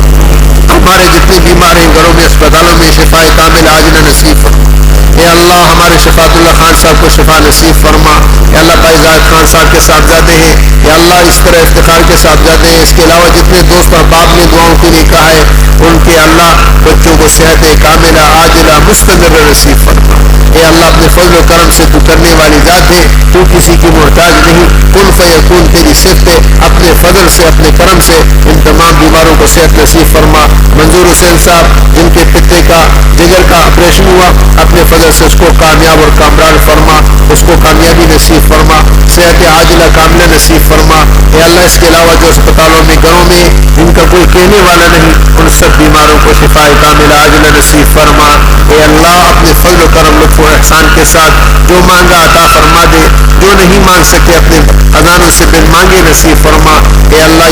ہمارے جتنے بیمار ہیں گھروں میں اسپتالوں میں شفا کامل عاجلہ نصیب فرما۔ اے اللہ ہمارے شفاعت اللہ خان صاحب کو شفا نصیب فرما۔ اے اللہ پائزاد خان صاحب کے صاحبزادے ہیں، یا اللہ اس طرح افتخار کے صاحبزادے ہیں، اس کے علاوہ جتنے دوست احباب نے دعاؤں کے لیے کہا ہے ان کے اللہ بچوں کو صحت کاملہ عاجلہ مستمر نصیب فرما۔ اے اللہ اپنے فضل و کرم سے تو کرنے والی ذات ہے، تو کسی کی محتاج نہیں، کن فیکون تیری صفت ہے، اپنے فضل سے اپنے کرم سے ان تمام بیماروں کو صحت نصیب فرما۔ منظور حسین صاحب جن کے پتے کا جگر کا آپریشن ہوا، اپنے فضل سے اس کو کامیاب اور کامران فرما، اس کو کامیابی نصیب فرما، صحت عاجلہ کاملہ نصیب فرما۔ اے اللہ اس کے علاوہ جو اسپتالوں میں گھروں میں جن کا کوئی کہنے والا نہیں، ان سب بیماروں کو شفا کاملہ عاجلہ نصیب فرما۔ اے اللہ اپنے فضل و کرم لطف و احسان کے ساتھ جو مانگا عطا فرما دے، جو نہیں مانگ سکے اپنے خزانوں سے بن مانگے نصیب فرما۔ اے اللہ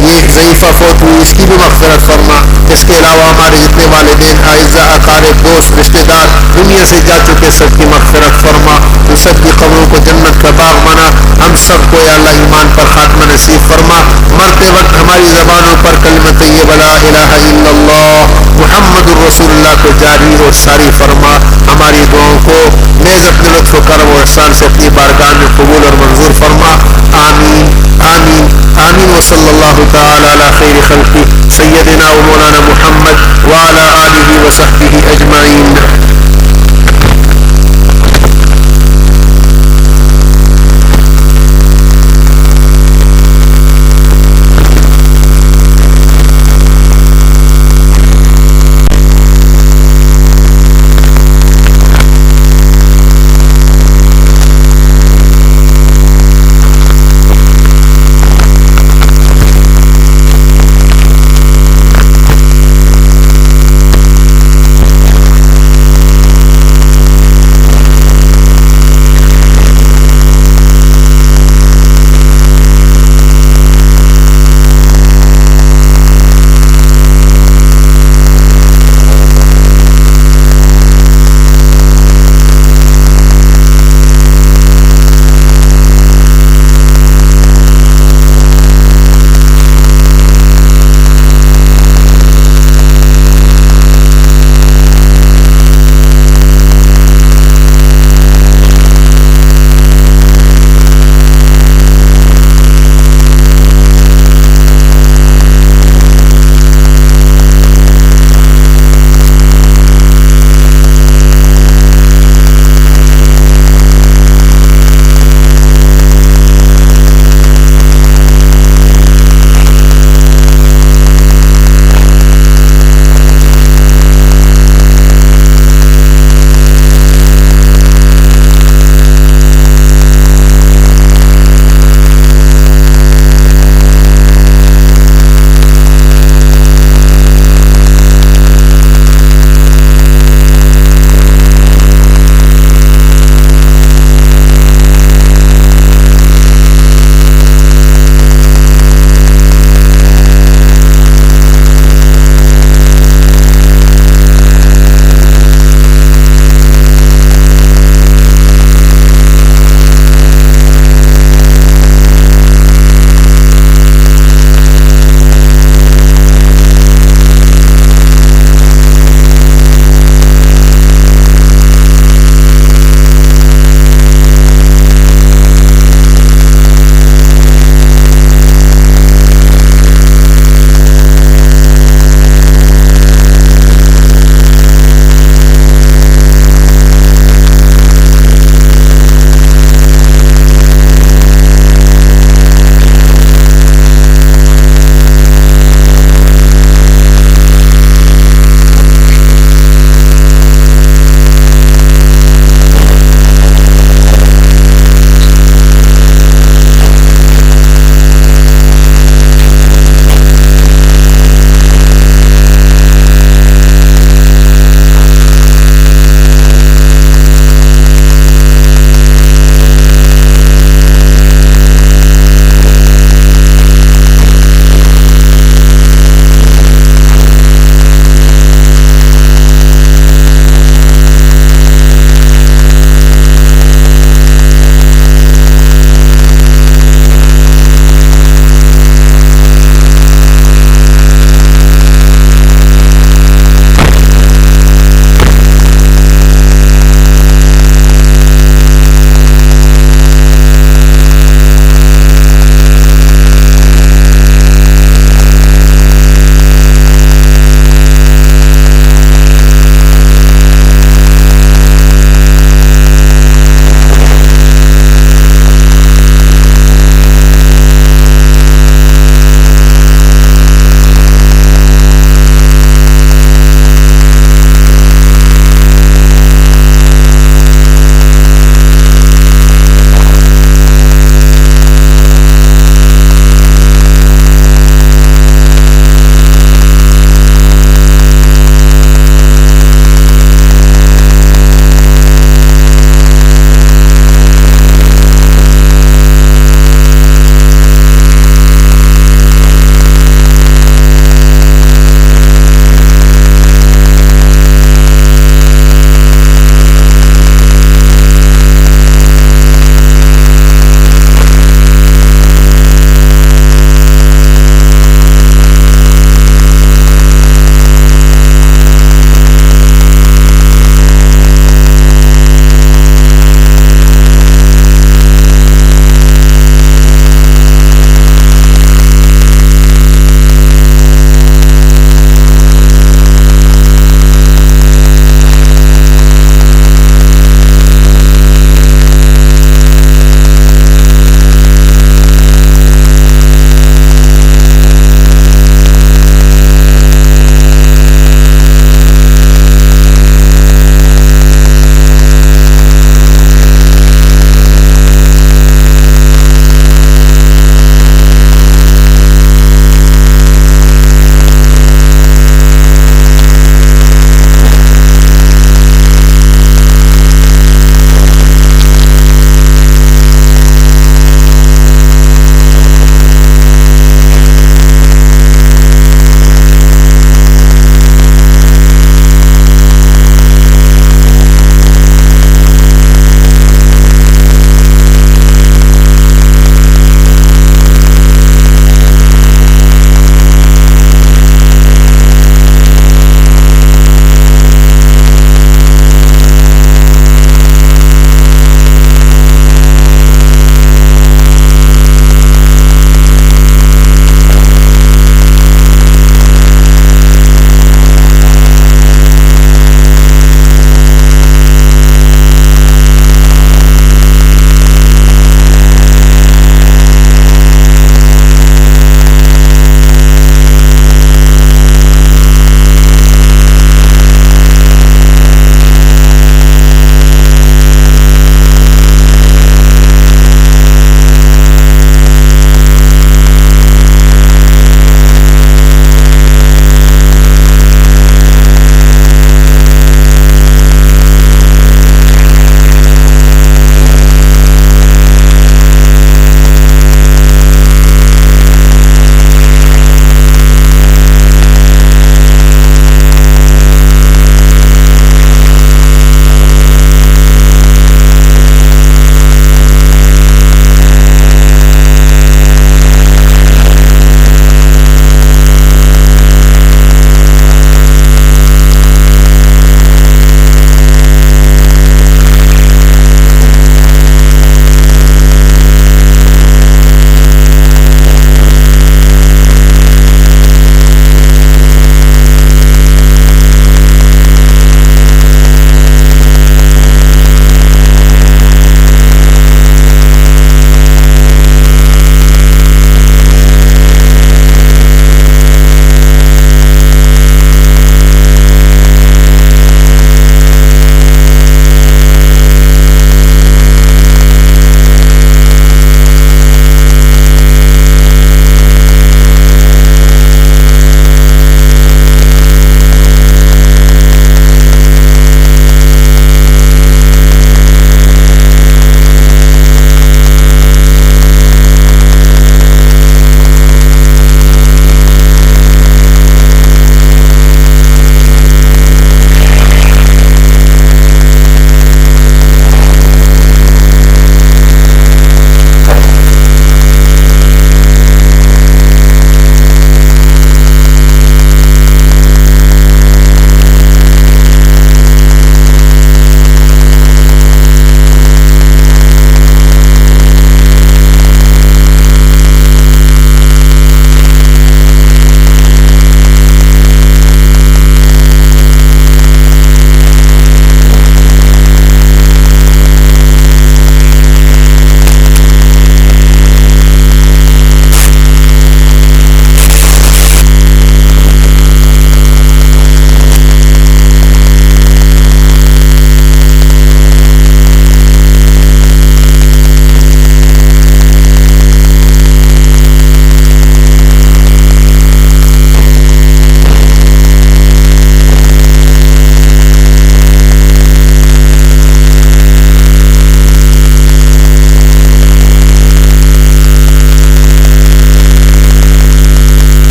یہ ضعیفہ فوت ہوئی اس کی بھی مغفرت فرما۔ اس کے علاوہ ہمارے جتنے والدین اعزاء اقارب دوست رشتہ دار دنیا سے جا چکے سب کی مغفرت فرما، ان سب کی قبروں کو جنت کا باغ بنا، ہم سب کو یا اللہ ایمان پر خاتمہ نصیب فرما۔ مرتے وقت ہماری زبانوں پر کلمہ طیبہ لا الہ الا اللہ محمد الرسول اللہ کو جاری اور ساری فرما۔ ہماری دعاؤں کو نیز اپنے لطف و کرم و احسان سے اپنی بارگاہ میں قبول اور منظور فرما۔ آمین آمین آمین وصلی اللہ تعالی علی خیر خلقی سیدنا و مولانا محمد وعلی آلہ وصحبہ اجمعین۔